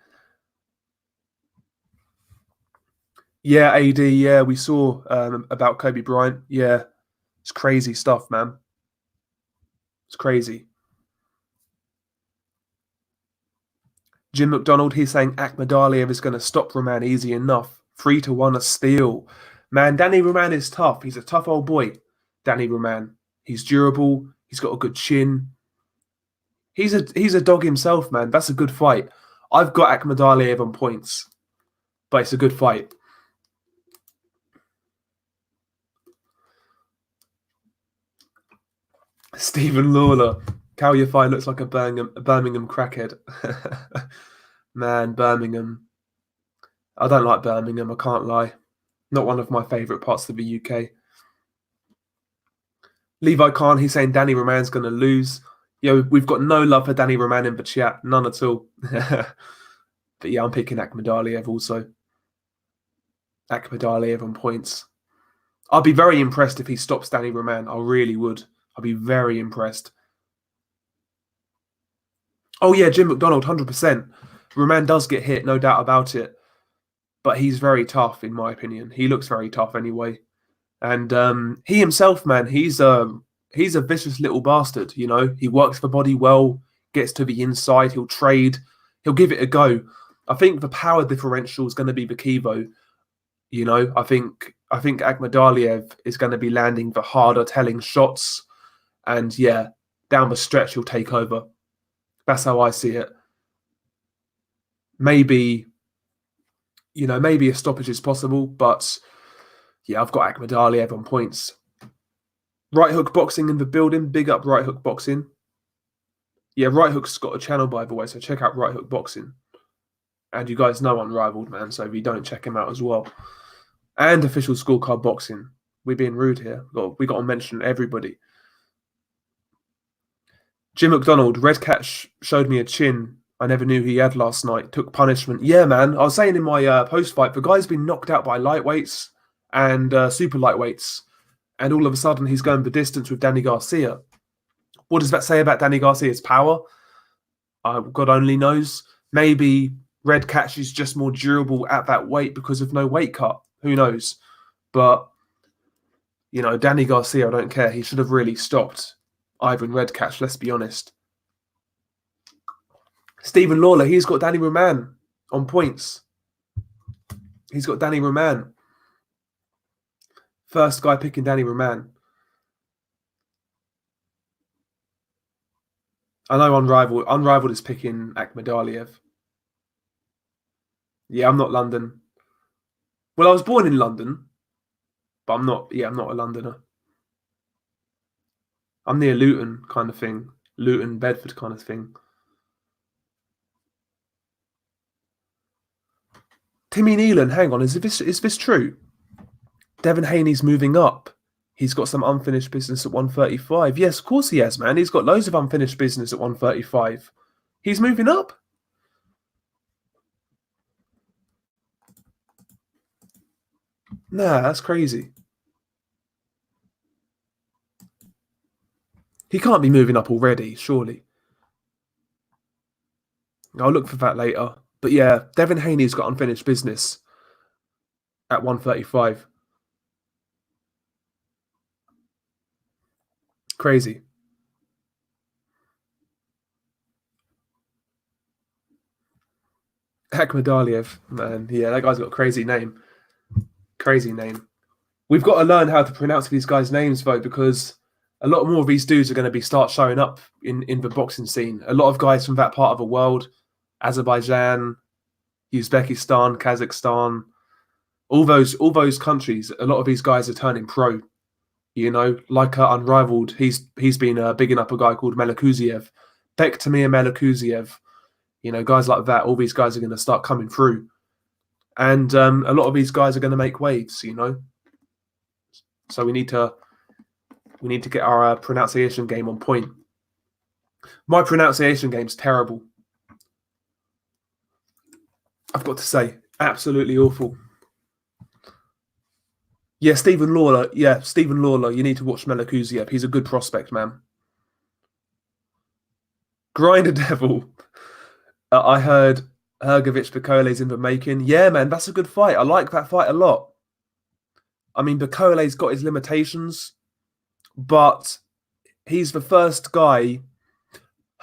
Yeah, AD, yeah, we saw about Kobe Bryant. Yeah, it's crazy stuff, man. It's crazy. Jim McDonald, he's saying Akhmadaliev is going to stop Roman easy enough. 3-1 a steal. Man, Danny Roman is tough. He's a tough old boy, Danny Roman. He's durable. He's got a good chin. He's a dog himself, man. That's a good fight. I've got Akhmadaliev on points, but it's a good fight. Stephen Lawler. Cal Yafai looks like a Birmingham crackhead. Man, Birmingham. I don't like Birmingham, I can't lie. Not one of my favourite parts of the UK. Levi Khan, he's saying Danny Roman's going to lose. Yo, we've got no love for Danny Roman in the chat. None at all. But yeah, I'm picking Akhmadaliev also. Akhmadaliev on points. I'd be very impressed if he stops Danny Roman. I really would. I'd be very impressed. Oh yeah, Jim McDonald, 100%. Roman does get hit, no doubt about it. But he's very tough, in my opinion. He looks very tough anyway. And he himself, man, he's a vicious little bastard, you know. He works the body well, gets to the inside, he'll trade, he'll give it a go. I think the power differential is going to be the key, though. You know, I think Akhmadaliev is going to be landing the harder telling shots. And yeah, down the stretch, he'll take over. That's how I see it. Maybe, you know, maybe a stoppage is possible, but yeah, I've got Akhmadaliev on points. Right Hook Boxing in the building. Big up Right Hook Boxing. Yeah, Right Hook's got a channel, by the way, so check out Right Hook Boxing. And you guys know Unrivaled, man, so if you don't, check him out as well. And Official Scorecard Boxing. We're being rude here. We got to mention everybody. Jim McDonald, Red Cat showed me a chin I never knew he had last night. Took punishment. Yeah, man. I was saying in my post-fight, the guy's been knocked out by lightweights and super lightweights. And all of a sudden, he's going the distance with Danny Garcia. What does that say about Danny Garcia's power? God only knows. Maybe Red Catch is just more durable at that weight because of no weight cut. Who knows? But, Danny Garcia, I don't care. He should have really stopped Ivan Redkach, let's be honest. Stephen Lawler, he's got Danny Roman on points. He's got Danny Roman. First guy picking Danny Roman. I know Unrivaled is picking Akhmadaliev. Yeah, I'm not London. Well, I was born in London, but I'm not a Londoner. I'm near Luton kind of thing. Luton, Bedford kind of thing. Timmy Nealon, hang on, is this true? Devin Haney's moving up. He's got some unfinished business at 135. Yes, of course he has, man. He's got loads of unfinished business at 135. He's moving up. Nah, that's crazy. He can't be moving up already, surely. I'll look for that later. But yeah, Devin Haney's got unfinished business at 135. Crazy. Akhmadaliev, man. Yeah, that guy's got a crazy name. Crazy name. We've got to learn how to pronounce these guys' names, though, because a lot more of these dudes are going to start showing up in the boxing scene. A lot of guys from that part of the world, Azerbaijan, Uzbekistan, Kazakhstan, all those countries. A lot of these guys are turning pro. Like Unrivaled, he's been bigging up a guy called Melakuziev, Bektamir Melakuziev. Guys like that. All these guys are going to start coming through, and a lot of these guys are going to make waves. So we need to get our pronunciation game on point. My pronunciation game's terrible. I've got to say, absolutely awful. Yeah, Stephen Lawler. Yeah, Stephen Lawler. You need to watch Melakuziev. He's a good prospect, man. Grinder Devil. I heard Hrgović Bakole's in the making. Yeah, man, that's a good fight. I like that fight a lot. I mean, Bakole's got his limitations, but he's the first guy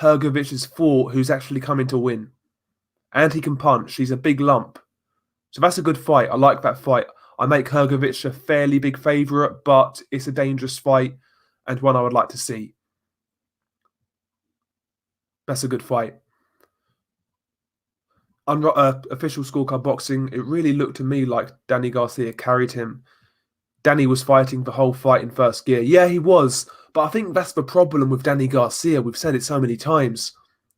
Hrgović has fought who's actually coming to win. And he can punch. He's a big lump. So that's a good fight. I like that fight. I make Hrgović a fairly big favourite, but it's a dangerous fight and one I would like to see. That's a good fight. Official scorecard boxing, it really looked to me like Danny Garcia carried him. Danny was fighting the whole fight in first gear. Yeah, he was. But I think that's the problem with Danny Garcia. We've said it so many times.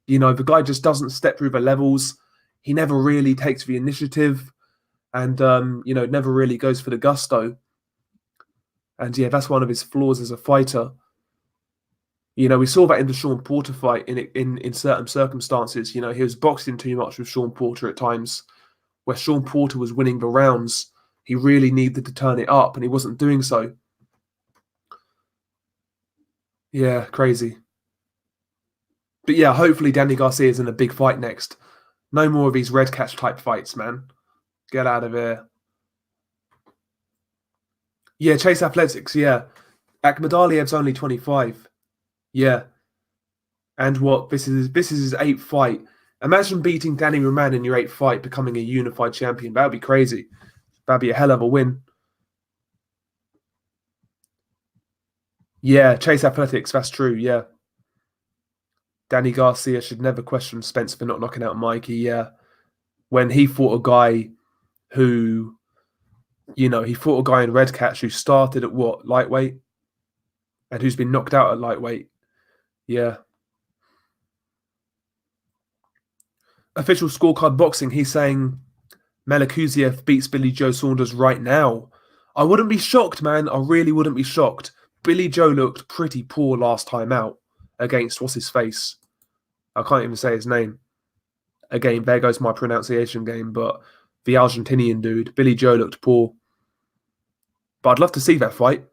The guy just doesn't step through the levels. He never really takes the initiative. And, never really goes for the gusto. And, yeah, that's one of his flaws as a fighter. We saw that in the Sean Porter fight in certain circumstances. He was boxing too much with Sean Porter at times, where Sean Porter was winning the rounds. He really needed to turn it up, and he wasn't doing so. Yeah, crazy. But yeah, hopefully Danny Garcia is in a big fight next. No more of these Redkach type fights, man. Get out of here. Yeah, Chase Athletics, yeah. Akhmadaliev's only 25. Yeah. And what? This is his 8th fight. Imagine beating Danny Roman in your 8th fight, becoming a unified champion. That would be crazy. That'd be a hell of a win. Yeah, Chase Athletics, that's true, yeah. Danny Garcia should never question Spence for not knocking out Mikey, yeah. When he fought a guy who, he fought a guy in Redkach who started at what, lightweight? And who's been knocked out at lightweight. Yeah. Official scorecard boxing, he's saying Melakuziev beats Billy Joe Saunders right now. I wouldn't be shocked, man. I really wouldn't be shocked. Billy Joe looked pretty poor last time out against what's his face. I can't even say his name. Again, there goes my pronunciation game, but the Argentinian dude, Billy Joe, looked poor. But I'd love to see that fight.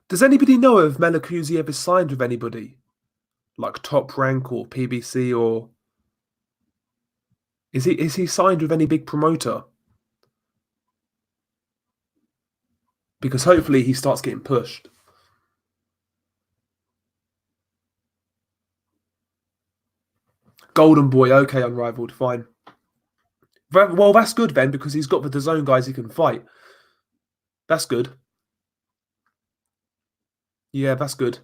Does anybody know if Melakuziev is signed with anybody? Like Top Rank or PBC, or is he signed with any big promoter? because hopefully he starts getting pushed. Golden Boy, okay, Unrivaled, fine. Well, that's good then, because he's got the DAZN guys he can fight. That's good. Yeah, that's good.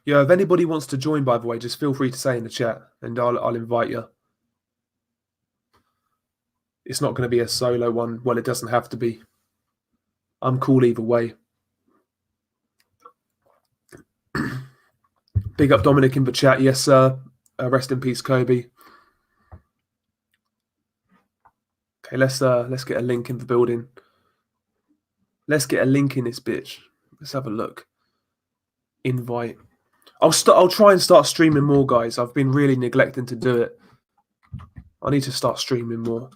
Yeah, if anybody wants to join, by the way, just feel free to say in the chat, and I'll invite you. It's not going to be a solo one. Well, it doesn't have to be. I'm cool either way. Big up Dominic in the chat. Yes, sir. Rest in peace, Kobe. Okay, let's get a link in the building. Let's get a link in this bitch. Let's have a look. Invite. I'll try and start streaming more, guys. I've been really neglecting to do it. I need to start streaming more.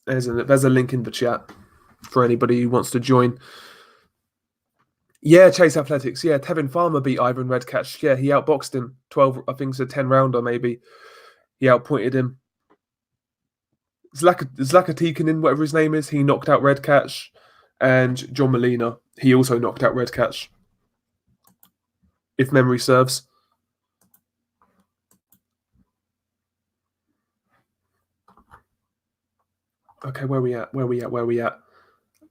There's a link in the chat for anybody who wants to join. Yeah, Chase Athletics. Yeah, Tevin Farmer beat Ivan Redcatch. Yeah, he outboxed him. 12, I think it's a 10-rounder maybe. He outpointed him. Zlaka Tikkanen, whatever his name is, he knocked out Redcatch. And John Molina, he also knocked out Redcatch. If memory serves. Okay, where we at?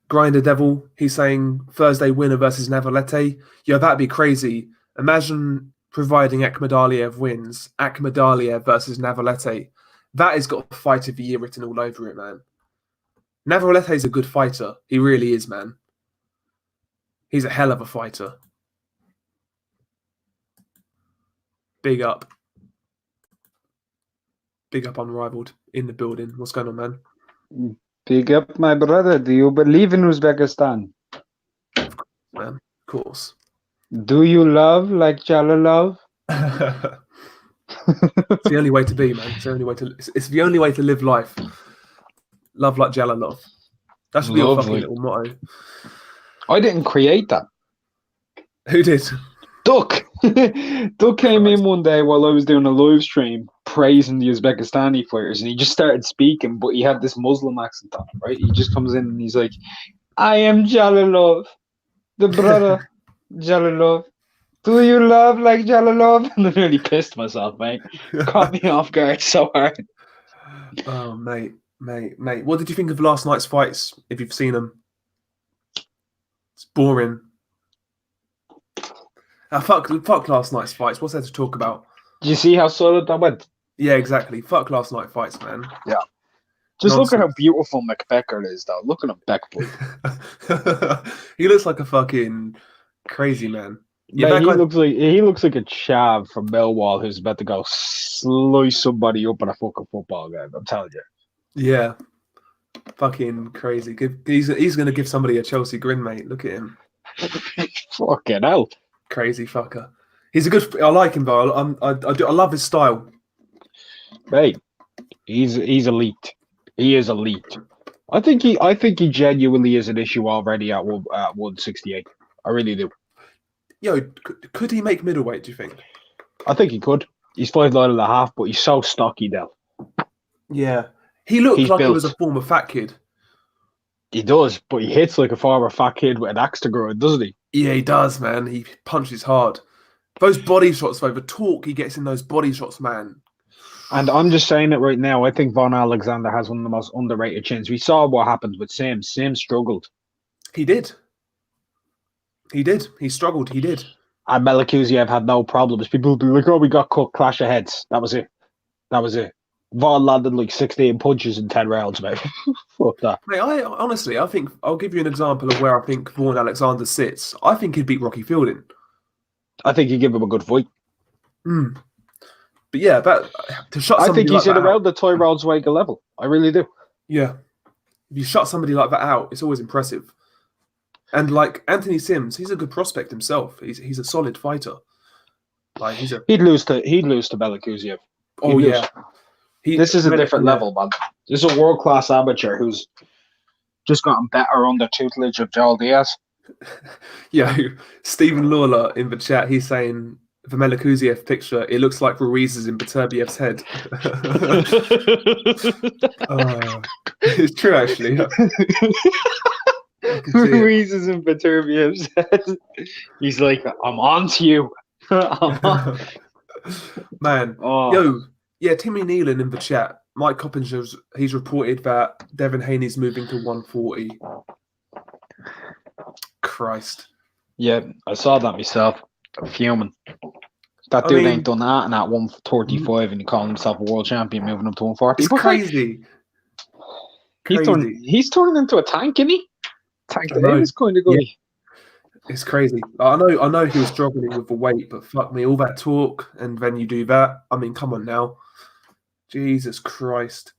Grinder Devil, he's saying Thursday winner versus Navarrete. Yeah, that'd be crazy. Imagine providing Akhmadaliev wins. Akhmadaliev versus Navarrete. That has got fight of the year written all over it, man. Navarrete's a good fighter. He really is, man. He's a hell of a fighter. Big up. Big up Unrivaled in the building. What's going on, man? Big up, my brother. Do you believe in Uzbekistan? Of course, man. Of course. Do you love like Jala love? It's the only way to be, man. It's the only way to live life. Love like Jala love. That should be your fucking little motto. I didn't create that. Who did? Duck. Duck came in one day while I was doing a live stream praising the Uzbekistani fighters, and he just started speaking, but he had this Muslim accent on him, right? He just comes in and he's like, I am Jalalov, the brother Jalalov. Do you love like Jalalov? And I nearly pissed myself, mate. Caught me off guard so hard. Oh, mate. What did you think of last night's fights, if you've seen them? It's boring. Fuck last night's fights. What's there to talk about? Did you see how solid that went? Yeah, exactly. Fuck last night fights, man. Yeah. Just look at how beautiful McBecker is, though. Look at him, Beckboy. He looks like a fucking crazy man. Yeah, mate, he looks like a chav from Millwall who's about to go slice somebody up in a fucking football game. I'm telling you. Yeah, fucking crazy. He's gonna give somebody a Chelsea grin, mate. Look at him. Fucking hell. Crazy fucker. He's a good. I like him though. I love his style. Mate, he's elite. He is elite. I think he genuinely is an issue already at 168. I really do. Yo, could he make middleweight, do you think? I think he could. He's 5'9.5", but he's so stocky, Del. Yeah. He looks like he was a former fat kid. He does, but he hits like a former fat kid with an axe to grind, doesn't he? Yeah, he does, man. He punches hard. Those body shots, though, the torque he gets in those body shots, man. And I'm just saying it right now. I think Von Alexander has one of the most underrated chins. We saw what happened with Sim. Sim struggled. He did. He struggled. He did. And Melikuziev had no problems. People would be like, oh, we got cut, clash of heads. That was it. Von landed like 16 punches in 10 rounds, mate. Fuck that. Mate, I think I'll give you an example of where I think Vaughan Alexander sits. I think he'd beat Rocky Fielding. I think he'd give him a good fight. But yeah, to shut somebody I think he's like in around the Tyrone Zweiger level. I really do. Yeah. If you shut somebody like that out, it's always impressive. And like Anthony Sims, he's a good prospect himself. He's a solid fighter. Like he'd lose to Melikuziev. Oh yeah. This is a different level, man. This is a world-class amateur who's just gotten better under tutelage of Joel Diaz. Yeah, Stephen Lawler in the chat, he's saying the Melikuziev picture, it looks like Ruiz is in Beterbiev's head. It's true, actually. I can see it. Ruiz is in Beterbiev's head. He's like, I'm on to you. I'm on. Man, yo, yeah, Timmy Nealon in the chat. Mike Coppinger's he's reported that Devin Haney's moving to 140. Christ. Yeah, I saw that myself. I'm fuming. That dude ain't done that and at 135 and he calling himself a world champion moving up to 140. It's crazy. He's turning into a tank, isn't he? Tank the name is kind of good. Yeah. It's crazy. I know he was struggling with the weight, but fuck me, all that talk and then you do that. I mean, come on now. Jesus Christ.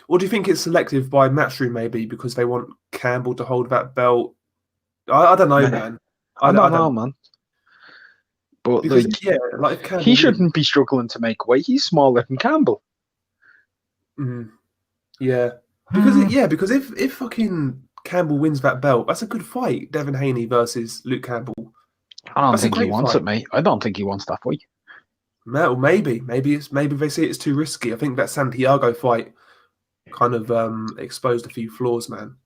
Or do you think it's selective by Matchroom maybe because they want Campbell to hold that belt? I don't know, man. I don't know, man. But because, he shouldn't be struggling to make weight. He's smaller than Campbell. Yeah. Because if fucking Campbell wins that belt, that's a good fight. Devin Haney versus Luke Campbell. I don't think he wants it, mate. I don't think he wants that fight. Well, maybe they see it's too risky. I think that Santiago fight kind of exposed a few flaws, man.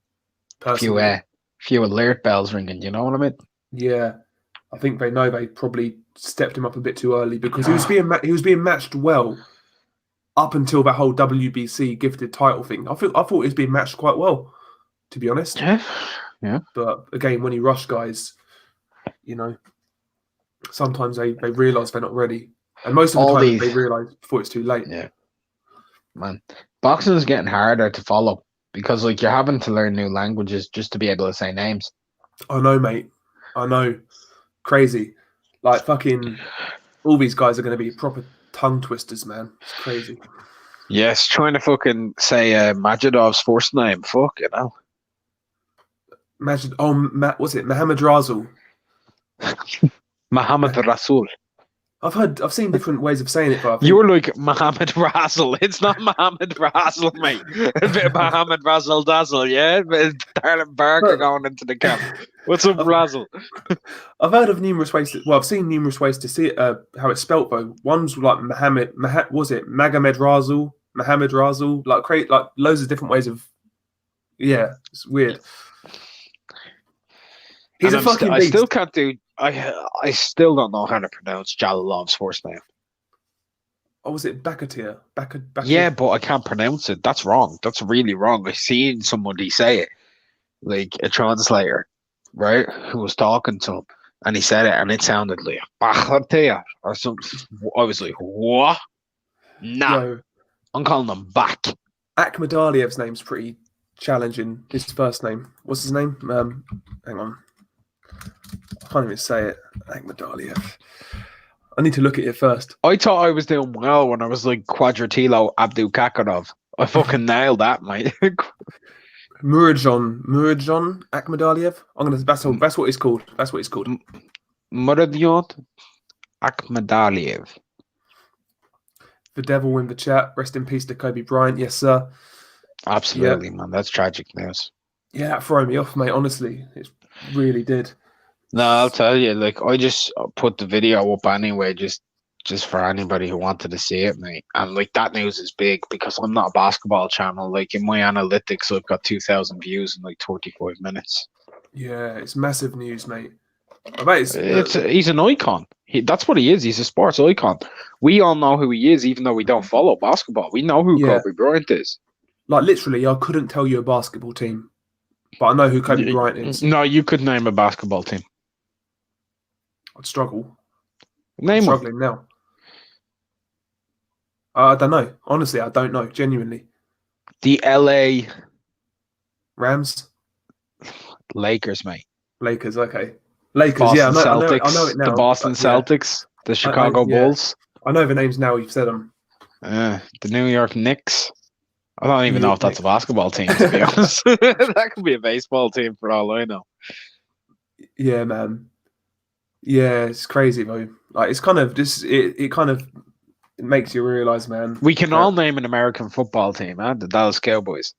Personally. Few alert bells ringing. You know what I mean? Yeah, I think they know they probably stepped him up a bit too early because he was being matched well up until that whole WBC gifted title thing. I thought he was being matched quite well, to be honest. Yeah. But again, when you rush guys, sometimes they realise they're not ready. And most of the time they realise before it's too late. Yeah. Man. Boxing is getting harder to follow because you're having to learn new languages just to be able to say names. I know, mate. I know. Crazy. Like fucking all these guys are going to be proper tongue twisters, man. It's crazy. Yes, trying to fucking say Majidov's first name. Fuck, you know. Was it Mohammed Rasul? Mohammed Rasul. I've seen different ways of saying it. But you were like Mohammed Rasul. It's not Mohammed Rasul, mate. A bit of Mohammed Rasul Dazzle, yeah? Darren Barker going into the camp. What's up, Rasul? I've heard of numerous ways. I've seen numerous ways to see it. How it's spelt though. One's like was it Magomed Rasul? Mohammed Rasul? Like loads of different ways of. Yeah, it's weird. He's a fucking beast. I still can't do. I still don't know how to pronounce Jalalov's first name. Oh, was it Bakatir? Yeah, but I can't pronounce it. That's wrong. That's really wrong. I've seen somebody say it, like a translator, right, who was talking to him, and he said it, and it sounded like Bakatir or something. I was like, what? Nah, yo, I'm calling him back. Akhmadaliev's name's pretty challenging. His first name. What's his name? Hang on. I can't even say it. Akhmadaliev. I need to look at it first. I thought I was doing well when I was like Quadratilo Abdul Kakarov. I fucking nailed that, mate. Murajon Akhmadaliev. That's what it's called. That's what it's called. Murajon Akhmadaliev. The devil in the chat. Rest in peace to Kobe Bryant. Yes, sir. Absolutely, man. That's tragic news. Yeah, that threw me off, mate. Honestly, it really did. No, I'll tell you. Like, I just put the video up anyway, just for anybody who wanted to see it, mate. And like that news is big because I'm not a basketball channel. Like in my analytics, I've got 2,000 views in like 35 minutes. Yeah, it's massive news, mate. I bet he's an icon. That's what he is. He's a sports icon. We all know who he is, even though we don't follow basketball. We know who Kobe Bryant is. Like literally, I couldn't tell you a basketball team, but I know who Kobe Bryant is. No, you could name a basketball team. I'd struggle. Name I'm struggling now. I don't know. Honestly, I don't know. Genuinely. The LA Rams? Lakers, mate. Lakers, okay. Lakers, Boston yeah. Celtics, I know it now. The Boston Celtics, the Chicago Bulls. I know the names now. You've said them. The New York Knicks. I don't even know if that's a basketball team, to be honest. That could be a baseball team for all I know. Yeah, man. Yeah, it's crazy though. Like it's kind of just it kind of makes you realize, man. We can all name an American football team, huh? The Dallas Cowboys.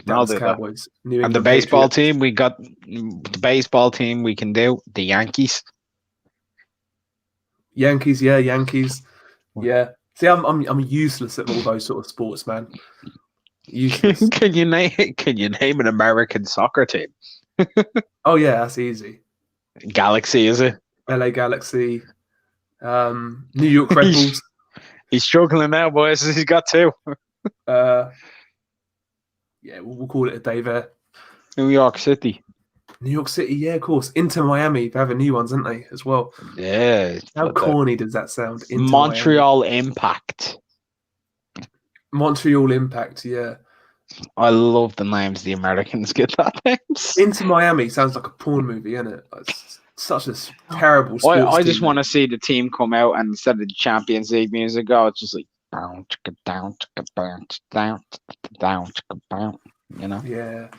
Dallas Cowboys. And the baseball team, we got the baseball team. We can do the Yankees. Yankees, yeah, Yankees, yeah. See, I'm useless at all those sort of sports, man. Useless. Can you name an American soccer team? Oh yeah, that's easy. Galaxy, is it? LA Galaxy, New York Red he's Bulls, he's struggling now, boys. He's got two. uh, yeah, we'll call it a day there. New York City. New York City, yeah, of course. Inter Miami, they have a new ones, haven't they, as well? Yeah. How But the corny does that sound? Inter Miami. Montreal Impact. Montreal Impact, yeah. I love the names the Americans get that names. Inter Miami sounds like a porn movie, isn't it? It's such a terrible sports I team. just want to see the team come out and instead of the Champions League music, it's just like down, down, down, down, down, down. You know? Yeah.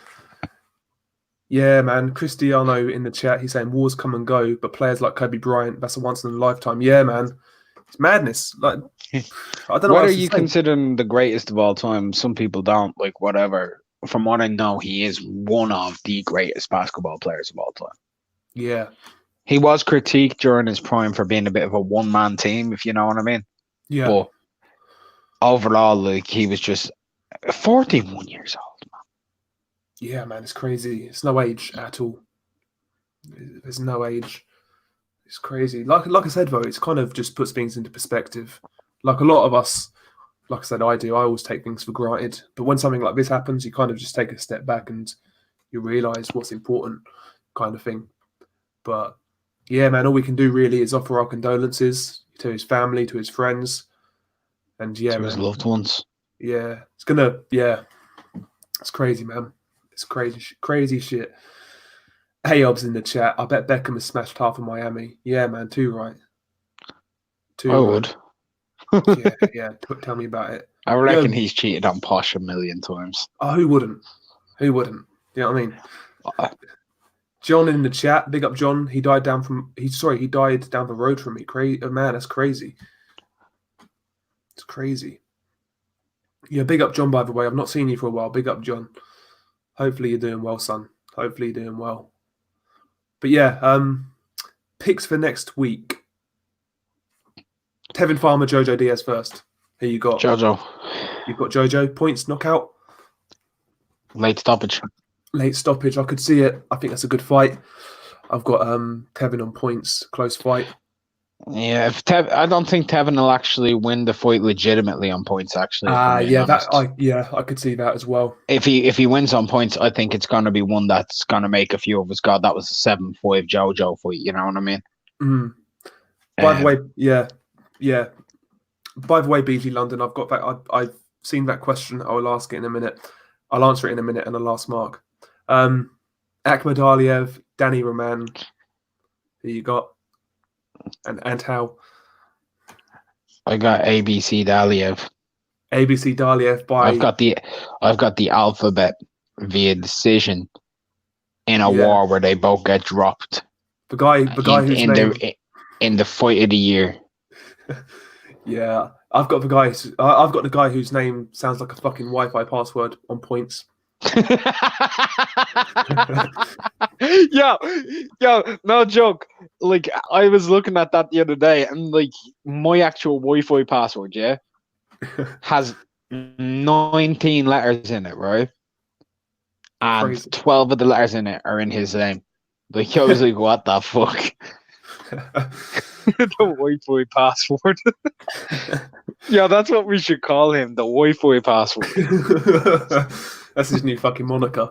Yeah, man. Cristiano in the chat, he's saying wars come and go, but players like Kobe Bryant, that's a once in a lifetime. Yeah, man. It's madness. Like, I don't know What what are else you to say. considering the greatest of all time? Some people don't, like whatever. From what I know, he is one of the greatest basketball players of all time. Yeah. He was critiqued during his prime for being a bit of a one-man team, if you know what I mean. Yeah. But overall, like he was just 41 years old, man. Yeah, man. It's crazy. It's no age at all. There's no age. It's crazy. Like I said, though, it's kind of just puts things into perspective. Like a lot of us, like I said, I do. I always take things for granted. But when something like this happens, you kind of just take a step back and you realise what's important, kind of thing. But yeah, man, all we can do really is offer our condolences to his family, to his friends, and yeah, To his man, loved ones. yeah, it's crazy, man. It's crazy shit. Hey, Ob's in the chat. I bet Beckham has smashed half of Miami. Yeah, man, too right. I would. Yeah. Tell me about it. I reckon he's cheated on Posh a million times. Oh, who wouldn't? Who wouldn't? You know what I mean? John in the chat. Big up, John. He died down the road from me. Man, that's crazy. It's crazy. Yeah, big up, John. By the way, I've not seen you for a while. Big up, John. Hopefully you're doing well, son. Hopefully you're doing well. But yeah, picks for next week. Tevin Farmer, Jojo Diaz first. Who you got? Jojo. You've got Jojo. Points, knockout. Late stoppage. Late stoppage. I could see it. I think that's a good fight. I've got Tevin on points. Close fight. Yeah, I don't think Tevin will actually win the fight legitimately on points. Actually, I could see that as well. If he wins on points, I think it's going to be one that's going to make a few of us. God, that was a 7-5 Jojo fight. You know what I mean? Mm. By the way, yeah. By the way, BG London, I've got that. I've seen that question. I will ask it in a minute. I'll answer it in a minute. And the last mark. Akhmed Aliev, Danny Roman. Who you got? And how? I got ABC Daliev. ABC Daliev by. I've got the alphabet via decision in a war where they both get dropped. The guy who's in the fight of the year. Yeah, I've got the guy whose name sounds like a fucking Wi-Fi password on points. yo, no joke. Like I was looking at that the other day, and like my actual Wi-Fi password, has 19 letters in it, right? And Crazy. 12 of the letters in it are in his name. Like I was like, what the fuck? The Wi-Fi password. Yeah, that's what we should call him, the Wi-Fi password. That's his new fucking moniker.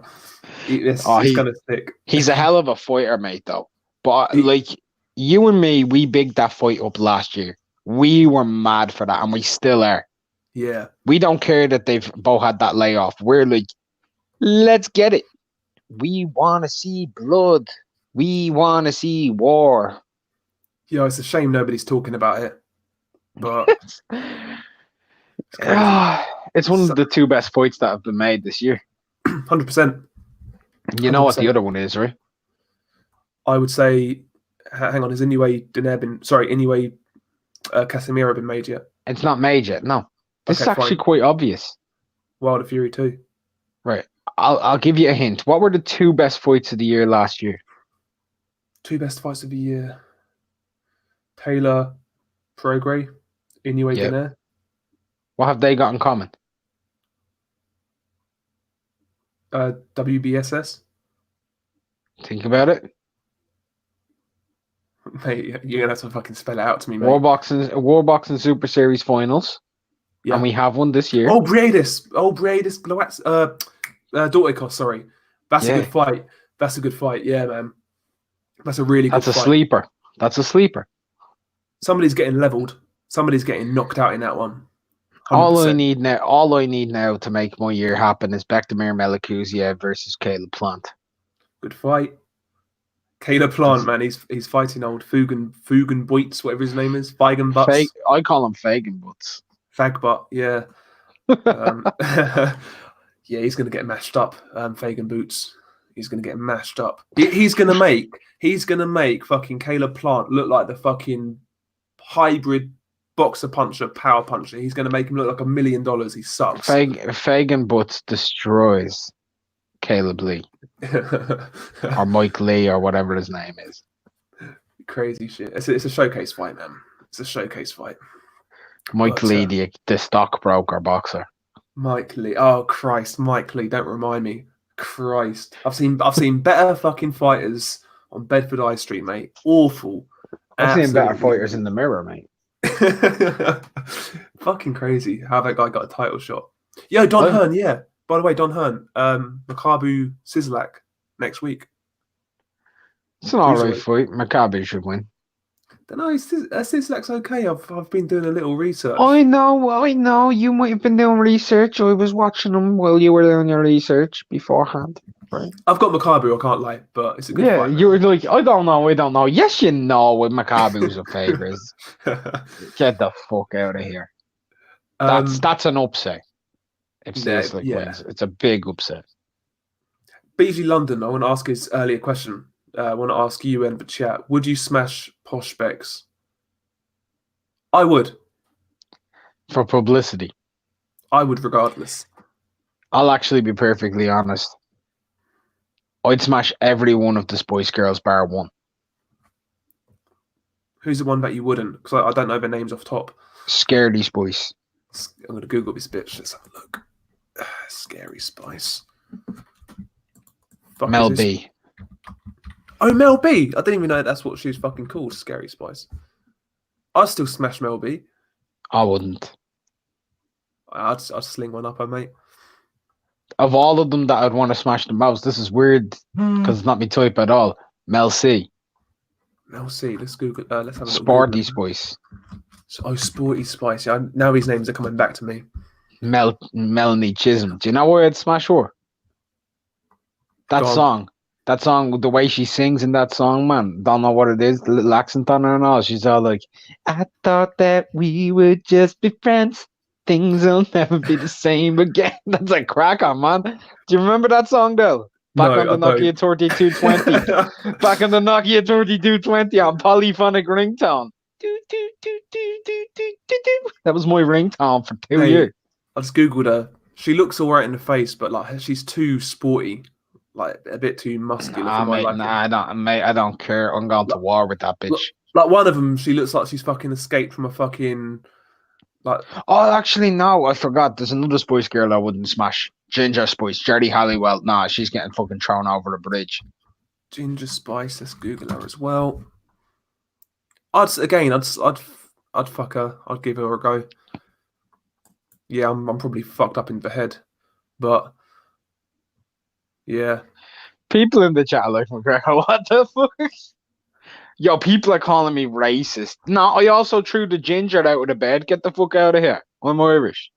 He's gonna stick. He's a hell of a fighter, mate, though. But like you and me, we bigged that fight up last year. We were mad for that, and we still are. Yeah. We don't care that they've both had that layoff. We're like, let's get it. We want to see blood. We want to see war. Yeah, it's a shame nobody's talking about it. But it's one of the two best fights that have been made this year. 100%. You know what the other one is, right? I would say, hang on, has Inoue Casemiro been made yet? It's not made yet, no. This is actually quite obvious. Wilder Fury 2. Right. I'll give you a hint. What were the two best fights of the year last year? Two best fights of the year. Taylor Progre, Inoue Yep. Ganair. What have they got in common? WBSS. Think about it. Mate, you're gonna have to fucking spell it out to me, mate. World Boxing Super Series finals. Yeah. And we have one this year. Oh, Briadis, Gloats, Dorticos, sorry. That's a good fight. That's a good fight. Yeah, man. That's a really good fight. That's a sleeper. That's a sleeper. Somebody's getting leveled. Somebody's getting knocked out in that one. 100%. All I need now to make my year happen is Bektemir Melikuziev versus Caleb Plant. Good fight. Caleb Plant, man, he's fighting old Fugen Boitz, whatever his name is. Feigen Butts. I call him Feigen Butts. Fagbutt, yeah. Yeah, he's gonna get mashed up. Feigen Boots. He's gonna get mashed up. He's gonna make fucking Caleb Plant look like the fucking hybrid boxer puncher, power puncher. He's gonna make him look like $1 million. He sucks. Feigen Butts destroys Caleb Lee. Or Mike Lee or whatever his name is. Crazy shit. It's a showcase fight, man. It's a showcase fight. Mike Lee, the stockbroker boxer. Mike Lee. Oh Christ, Mike Lee. Don't remind me. Christ. I've seen better fucking fighters on Bedford High Street, mate. Awful. I've seen better fighters in the mirror, mate. Fucking crazy how that guy got a title shot. Yo, Don Hearn, yeah. By the way, Don Hearn, Makabu Sislak next week. It's an alright fight. Makabu should win. Don't know, Sislak's okay. I've been doing a little research. I know. You might have been doing research. I was watching them while you were doing your research beforehand. Right. I've got Makabu, I can't lie, but it's a good fight. Yeah, you were like, I don't know. Yes, you know what Makabu's a favourite. Get the fuck out of here. That's an upset. If Sislak wins, it's a big upset. BG London, I want to ask his earlier question. I want to ask you and the chat. Would you smash Posh Specs? I would. For publicity? I would regardless. I'll actually be perfectly honest. I'd smash every one of the Spice Girls bar one. Who's the one that you wouldn't? Because I don't know their names off top. Scaredy Spice. I'm going to Google this bitch. Let's have a look. Scary Spice. Mel B. Oh, Mel B. I didn't even know that's what she was fucking called, Scary Spice. I'd still smash Mel B. I wouldn't. I'd sling one up, mate. Of all of them that I'd want to smash the most, this is weird because it's not me type at all. Mel C. Mel C. Let's Google. Let's have a look. Sporty Spice. Oh, Sporty Spice. Yeah, now his names are coming back to me. Melanie Chisholm. Do you know where I'd smash her? That song, the way she sings in that song, man. Don't know what it is, the little accent on her and all. She's all like, I thought that we would just be friends. Things will never be the same again. That's a crack on, man. Do you remember that song, though? Back on the Nokia 3220. Back on the Nokia 3220 on polyphonic ringtone. That was my ringtone for 2 years. I just Googled her. She looks all right in the face, but like she's too sporty. Like a bit too muscular. I don't care. I'm going to war with that bitch. Like one of them, she looks like she's fucking escaped from a fucking like. Oh, actually, no, I forgot. There's another Spice Girl I wouldn't smash. Ginger Spice, Jerry Halliwell. Nah, she's getting fucking thrown over the bridge. Ginger Spice. Let's Google her as well. I'd fuck her. I'd give her a go. Yeah, I'm probably fucked up in the head, but. Yeah. People in the chat are like, McGregor, what the fuck? Yo, people are calling me racist. No, I also threw the ginger out of the bed. Get the fuck out of here. I'm Irish.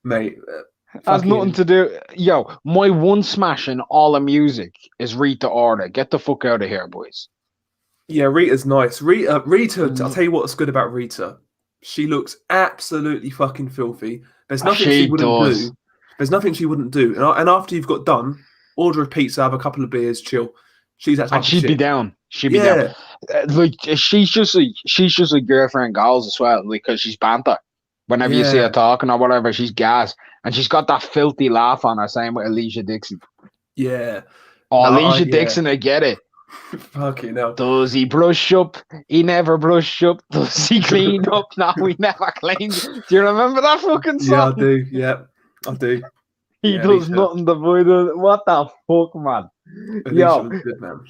Mate. Has nothing to do. Yo, my one smash in all of music is Rita Ora. Get the fuck out of here, boys. Yeah, Rita's nice. Rita, I'll tell you what's good about Rita. She looks absolutely fucking filthy. There's nothing she wouldn't do. There's nothing she wouldn't do. And after you've got done, order a pizza, have a couple of beers, chill. She's that type of shit. She'd be down. She'd be down. Like she's just like girlfriend goals as well, because she's banter. Whenever you see her talking or whatever, she's gas, and she's got that filthy laugh on her. Same with Alicia Dixon. Yeah. Oh, Alicia Dixon, I get it. Fucking hell. Does he brush up? He never brushed up. Does he clean up? No, he never cleans. Do you remember that fucking Yeah, I song? do. Yeah, I do. He Yeah, does nothing to avoid it. What the fuck, man? Alicia Yo, was good, man.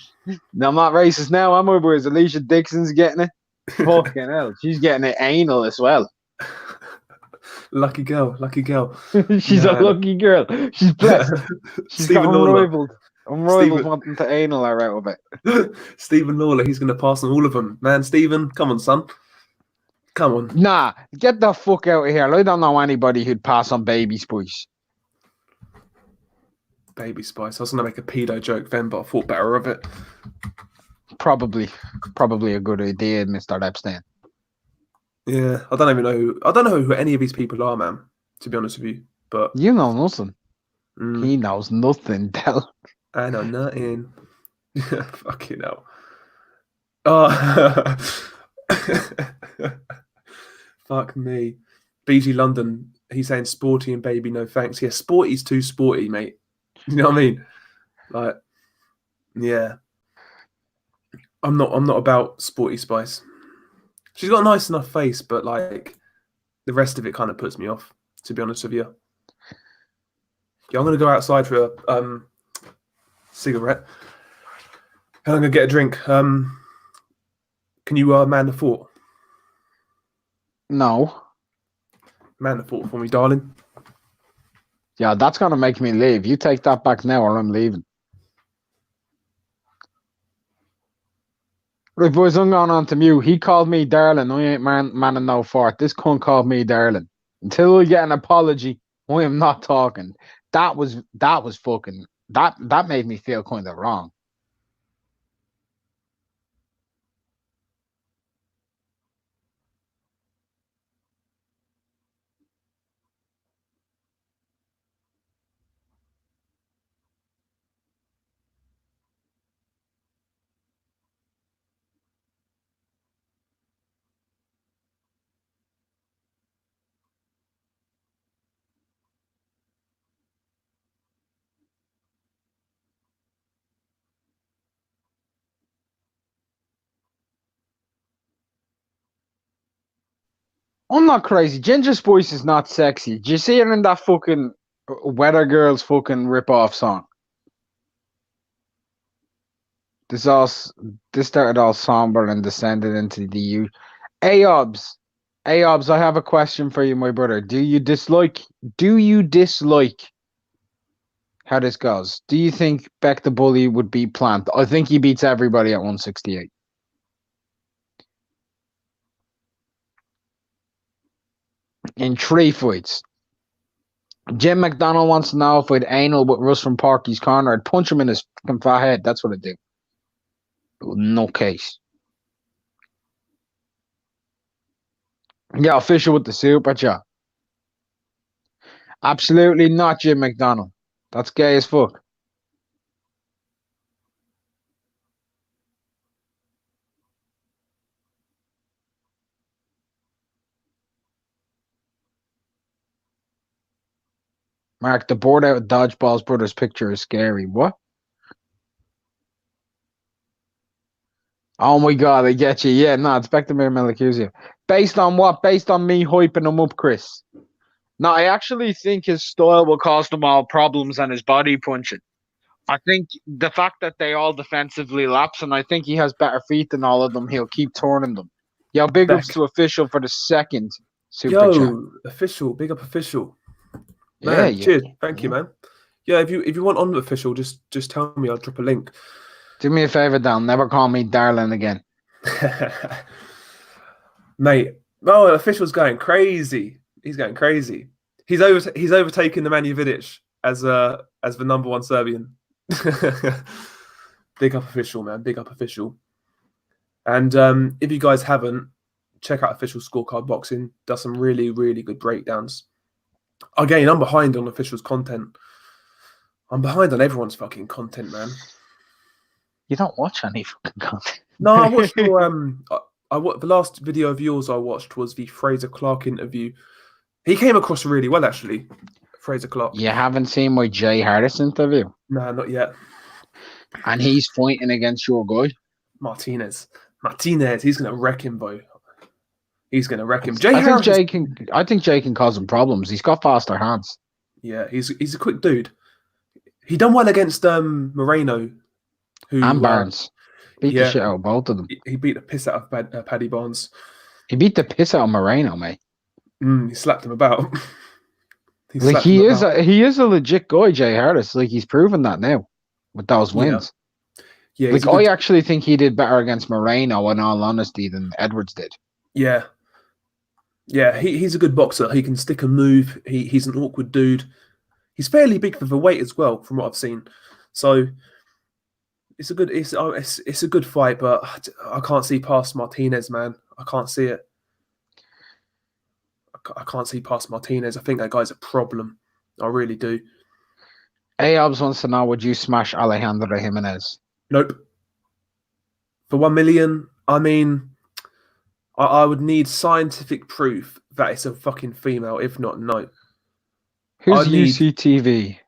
now I'm not racist now, am I, boys? Alicia Dixon's getting it. Fucking hell. She's getting it anal as well. Lucky girl, lucky girl. She's a Man. lucky girl. She's blessed. She's got Stephen Lawler. unrivaled. Unrivaled Stephen wanting to anal her out of it. Stephen Lawler, he's gonna pass on all of them. Man, Stephen, come on, son. Come on. Nah, get the fuck out of here. I don't know anybody who'd pass on Baby Spice. Baby Spice. I was gonna make a pedo joke then, but I thought better of it. Probably a good idea, Mr. Epstein. Yeah, I don't know who any of these people are, man, to be honest with you. But You know nothing. mm, He knows nothing, Del. I know nothing. Fucking hell. Oh. Fuck me. BG London, he's saying sporty and baby, no thanks. Yeah, sporty's too sporty, mate. You know what I mean? Like, yeah. I'm not about Sporty Spice. She's got a nice enough face, but like the rest of it kind of puts me off, to be honest with you. Yeah, I'm gonna go outside for a cigarette. And I'm gonna get a drink. Can you man the fort? No. Man the fort for me, darling. Yeah, that's going to make me leave. You take that back now or I'm leaving. Right, boys, I'm going on to mute. He called me darling. I ain't man no fart. This cunt called me darling. Until we get an apology, I am not talking. That was fucking... That made me feel kind of wrong. I'm not crazy. Ginger Spice is not sexy. Do you see her in that fucking Weather Girls fucking rip-off song? This started all somber and descended into the U. Aobs, Aobs, I have a question for you, my brother. Do you dislike how this goes? Do you think Beck the Bully would beat Plant? I think he beats everybody at 168. In 3 fights. Jim McDonald wants to know if I'd anal with Russ from Parky's Corner. I'd punch him in his fucking fat head. That's what I'd do. No case. Yeah, official with the super chat. Absolutely not Jim McDonald. That's gay as fuck. Mark, the board out of Dodgeball's brother's picture is scary. What? Oh my god, I get you. Yeah, no, it's Bectamir Melicusia. Based on what? Based on me hyping him up, Chris. No, I actually think his style will cause them all problems and his body punching. I think the fact that they all defensively lapse, and I think he has better feet than all of them, he'll keep turning them. Yo, big ups Beck. to official for the second super Yo, chat. official, big up official. Yeah, Man, yeah. cheers. Thank you, man. Yeah, if you want on official, just tell me. I'll drop a link. Do me a favor, Dan. Never call me darling again. Mate, oh, official's going crazy. He's going crazy. He's overtaken the Vidic as the number 1 Serbian. Big up official, man. Big up official. And if you guys haven't, check out official scorecard boxing. Does some really, really good breakdowns. Again, I'm behind on official's content. I'm behind on everyone's fucking content, man. You don't watch any fucking content. No, I watched your the last video of yours I watched was the Fraser Clark interview. He came across really well, actually. Fraser Clark. You haven't seen my Jay Harris interview? No, not yet. And he's fighting against your guy. Martinez, he's gonna wreck him, bro. He's gonna wreck him. Jay Harris. I think Jay can cause him problems. He's got faster hands. Yeah, he's a quick dude. He done well against Moreno, And Barnes. Beat the shit out of both of them. He beat the piss out of Paddy Barnes. He beat the piss out of Moreno, mate. He slapped him about. He is a legit guy, Jay Harris. Like, he's proven that now with those wins. Yeah, like, I actually think he did better against Moreno, in all honesty, than Edwards did. Yeah. Yeah, he's a good boxer. He can stick and move. He's an awkward dude. He's fairly big for the weight as well, from what I've seen. So it's a good fight, but I can't see past Martinez, man. I can't see it. I can't see past Martinez. I think that guy's a problem. I really do. Abs wants to know, would you smash Alejandro Jimenez? Nope. For 1 million, I mean, I would need scientific proof that it's a fucking female. If not, no. Who's UCTV?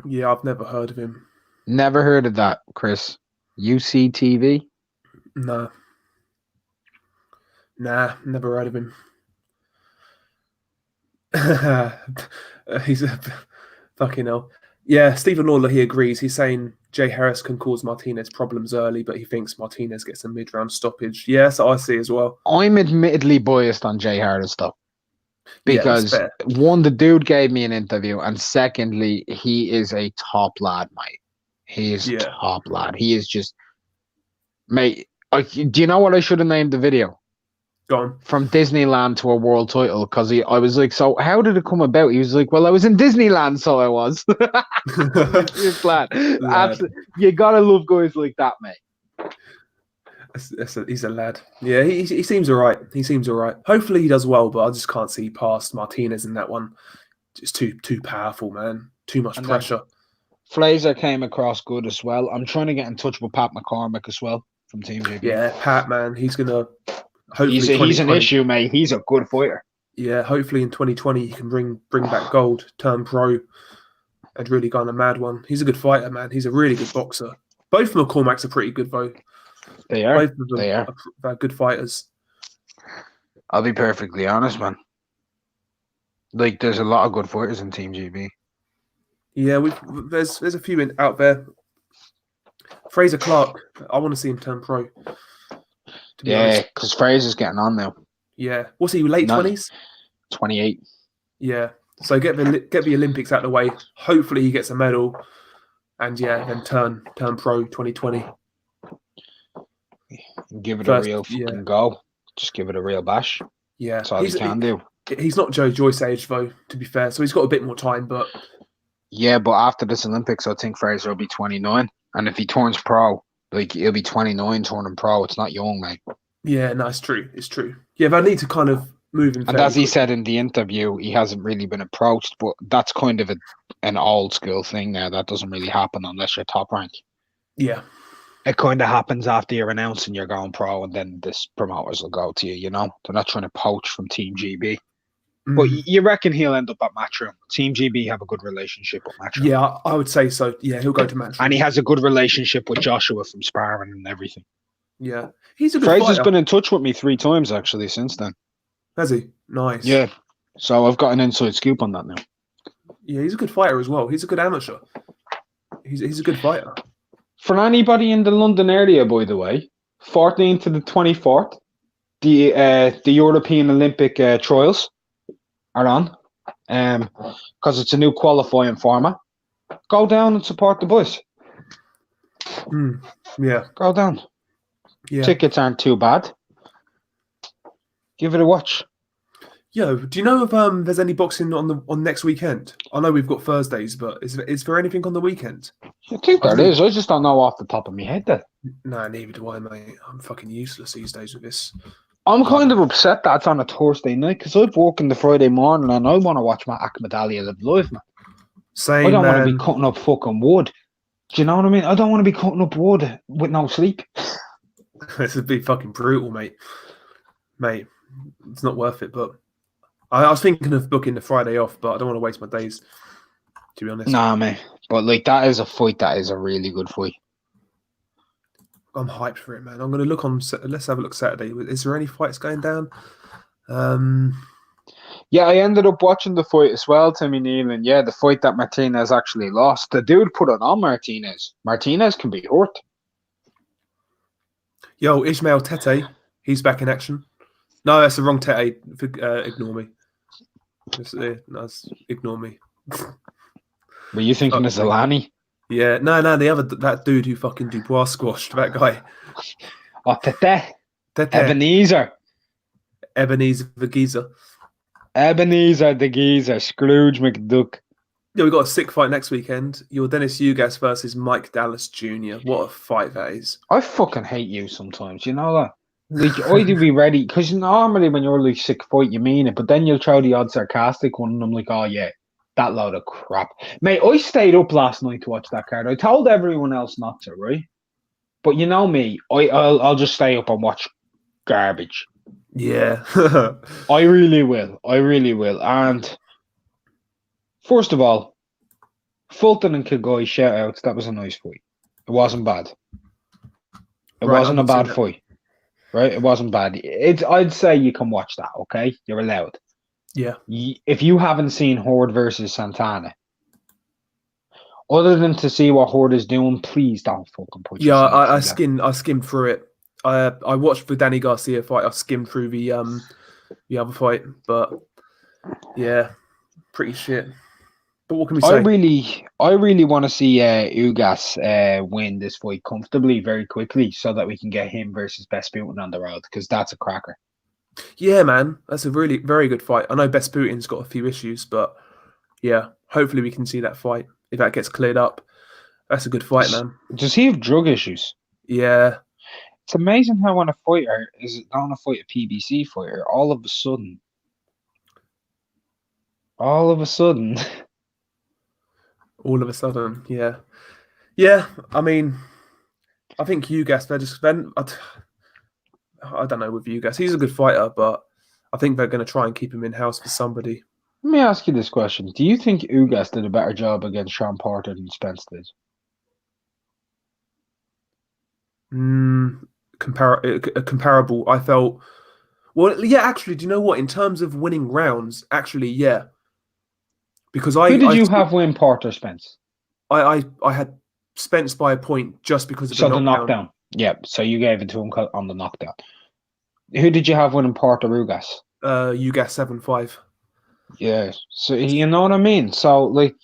Yeah, I've never heard of him. Never heard of that, Chris. UCTV? No. Nah, never heard of him. He's a fucking hell. Yeah, Stephen Lawler, he agrees. He's saying Jay Harris can cause Martinez problems early, but he thinks Martinez gets a mid-round stoppage. Yeah, that's what I see as well. I'm admittedly biased on Jay Harris, though. Because, one, the dude gave me an interview, and secondly, he is a top lad, mate. He is top lad. He is just... Mate, do you know what I should have named the video? Go on. From Disneyland to a world title, because I was like, so how did it come about? He was like, well, I was in Disneyland, so I was. Lad. You gotta love guys like that, mate. He's a lad. Yeah, he seems all right. He seems all right. Hopefully he does well, but I just can't see past Martinez in that one. It's too powerful, man. Too much pressure. Fraser came across good as well. I'm trying to get in touch with Pat McCormick as well from Team JB. Yeah, Pat, man, he's gonna. Hopefully he's an issue, mate. He's a good fighter. Yeah, hopefully in 2020 he can bring back gold, turn pro, and really go on a mad one. He's a good fighter, man. He's a really good boxer. Both McCormacks are pretty good, though. They are. Both of them are good fighters. I'll be perfectly honest, man. Like, there's a lot of good fighters in Team GB. Yeah, there's a few out there. Fraser Clark, I want to see him turn pro. Yeah, because Fraser's getting on now. Yeah. What's he, late 20s? 28. Yeah. So get the Olympics out of the way. Hopefully he gets a medal. And then turn pro 2020. Give it a real fucking go. Just give it a real bash. Yeah. That's all he can do. He's not Joe Joyce age, though, to be fair. So he's got a bit more time, but... Yeah, but after this Olympics, I think Fraser will be 29. And if he turns pro... Like, he'll be 29 turning pro. It's not young, mate. Yeah, no, it's true. It's true. Yeah, but I need to kind of move him. And as he said in the interview, he hasn't really been approached, but that's kind of an old school thing now. That doesn't really happen unless you're top rank. Yeah. It kind of happens after you're announcing you're going pro, and then this promoters will go to you, you know? They're not trying to poach from Team GB. But you reckon he'll end up at Matchroom? Team GB have a good relationship with Matchroom. Yeah, I would say so. Yeah, he'll go to Matchroom. And he has a good relationship with Joshua from sparring and everything. Yeah. He's a good Fraser's fighter. Been in touch with me 3 times, actually, since then. Has he? Nice. Yeah. So I've got an inside scoop on that now. Yeah, he's a good fighter as well. He's a good amateur. He's a good fighter. For anybody in the London area, by the way, 14th to the 24th, the European Olympic trials are on, because it's a new qualifying format. Go down and support the boys. Yeah. Go down. Yeah. Tickets aren't too bad. Give it a watch. Yo, do you know if there's any boxing on next weekend? I know we've got Thursdays, but is there anything on the weekend? I think there is. I just don't know off the top of my head that. Nah, neither do I, mate. I'm fucking useless these days with this. I'm kind of upset that it's on a Thursday night, because I've working the Friday morning and I want to watch my Ahmed Ali live live, man. Same, I don't want to be cutting up fucking wood. Do you know what I mean? I don't want to be cutting up wood with no sleep. This would be fucking brutal, mate. Mate, it's not worth it, but I was thinking of booking the Friday off, but I don't want to waste my days, to be honest. Nah, mate. But like, that is a fight that is a really good fight. I'm hyped for it, man. I'm going to look on. Let's have a look Saturday. Is there any fights going down? Um, Yeah, I ended up watching the fight as well, Timmy Neal, and yeah, the fight that Martinez actually lost. The dude put it on Martinez. Martinez can be hurt. Yo, Ismail Tete, he's back in action. No, that's the wrong Tete. Ignore me. Ignore me. Were you thinking of Zalani? Yeah, no, that dude who fucking Dubois squashed, that guy. Oh, Tete. Tete. Ebenezer the geezer. Ebenezer the geezer. Scrooge McDuck. Yeah, we got a sick fight next weekend. Your Dennis Ugas versus Mike Dallas Jr. What a fight that is. I fucking hate you sometimes, you know that? Like, I do be ready, because normally when you're like sick fight, you mean it, but then you'll throw the odd sarcastic one, and I'm like, oh yeah, that load of crap. Mate, I stayed up last night to watch that card. I told everyone else not to, right? But you know me, I'll just stay up and watch garbage. Yeah. I really will. And first of all, Fulton and Kilgoy shout outs. That was a nice fight. It wasn't bad. It wasn't a bad fight. Right? It wasn't bad. I'd say you can watch that, okay? You're allowed. Yeah. If you haven't seen Horde versus Santana, other than to see what Horde is doing, please don't fucking put yourself I skimmed through it. I watched the Danny Garcia fight. I skimmed through the other fight, but yeah, pretty shit. But what can we say? I really want to see Ugas win this fight comfortably, very quickly, so that we can get him versus Besputin on the road, because that's a cracker. Yeah, man, that's a really very good fight. I know Besputin's got a few issues, but yeah, hopefully we can see that fight if that gets cleared up. That's a good fight, man. Does he have drug issues? Yeah. It's amazing how when a fighter is going to fight a PBC fighter, all of a sudden, yeah. Yeah, I mean, I think Ugas, I don't know with Ugas. He's a good fighter, but I think they're going to try and keep him in-house for somebody. Let me ask you this question. Do you think Ugas did a better job against Sean Porter than Spence did? Comparable, I felt. Well, yeah, actually, do you know what? In terms of winning rounds, actually, yeah. Because Who did you have win Porter Spence? I had Spence by a point just because of the knockdown. Yeah, so you gave it to him on the knockdown. Who did you have winning Porter Ugas? Ugas 7-5. Yeah, so you know what I mean. So like,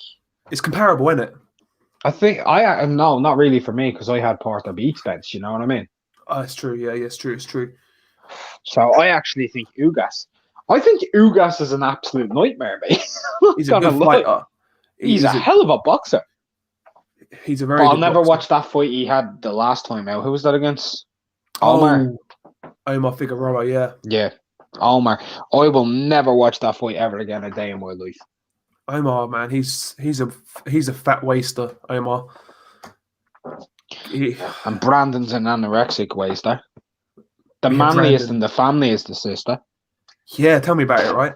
it's comparable, isn't it? I think no, not really for me, because I had Porter beat Spence. You know what I mean? It's true. Yeah, it's true. So I actually think Ugas. I think Ugas is an absolute nightmare, mate. He's a good fighter. He's a hell of a boxer. He's a very. I'll never watch that fight he had the last time out. Who was that against? Omar. Omar Figueroa. Yeah. Yeah, Omar. I will never watch that fight ever again a day in my life. Omar, man, he's a fat waster. Omar. And Brandon's an anorexic waster. The manliest in the family is the sister. Yeah, tell me about it, right?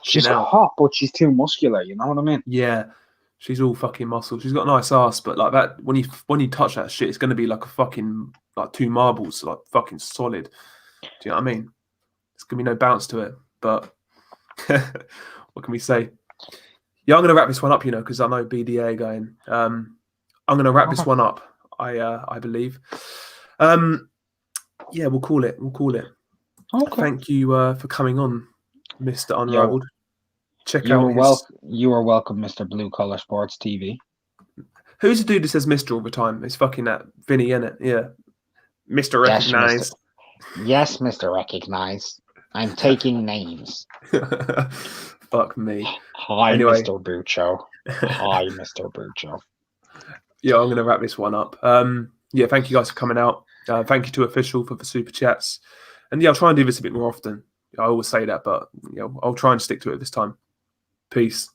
She's hot, but she's too muscular, you know what I mean? Yeah. She's all fucking muscle. She's got a nice ass, but like that, when you touch that shit, it's gonna be like a fucking like two marbles, like fucking solid. Do you know what I mean? There's gonna be no bounce to it. But what can we say? Yeah, I'm gonna wrap this one up, because I know BDA are going. I'm gonna wrap this one up. I believe. Yeah, we'll call it. Okay. Thank you for coming on, Mr. Unrivaled. You are welcome, Mr. Blue Collar Sports TV. Who's the dude that says Mr. all the time? It's fucking that Vinny, innit? Yeah. Mr. Recognize. Yes, Mr. Recognize. I'm taking names. Fuck me. Hi, anyway. Mr. Bucho. Hi, Mr. Bucho. Yeah, I'm going to wrap this one up. Yeah, thank you guys for coming out. Thank you to Official for the super chats. And yeah, I'll try and do this a bit more often. I always say that, but I'll try and stick to it this time. Peace.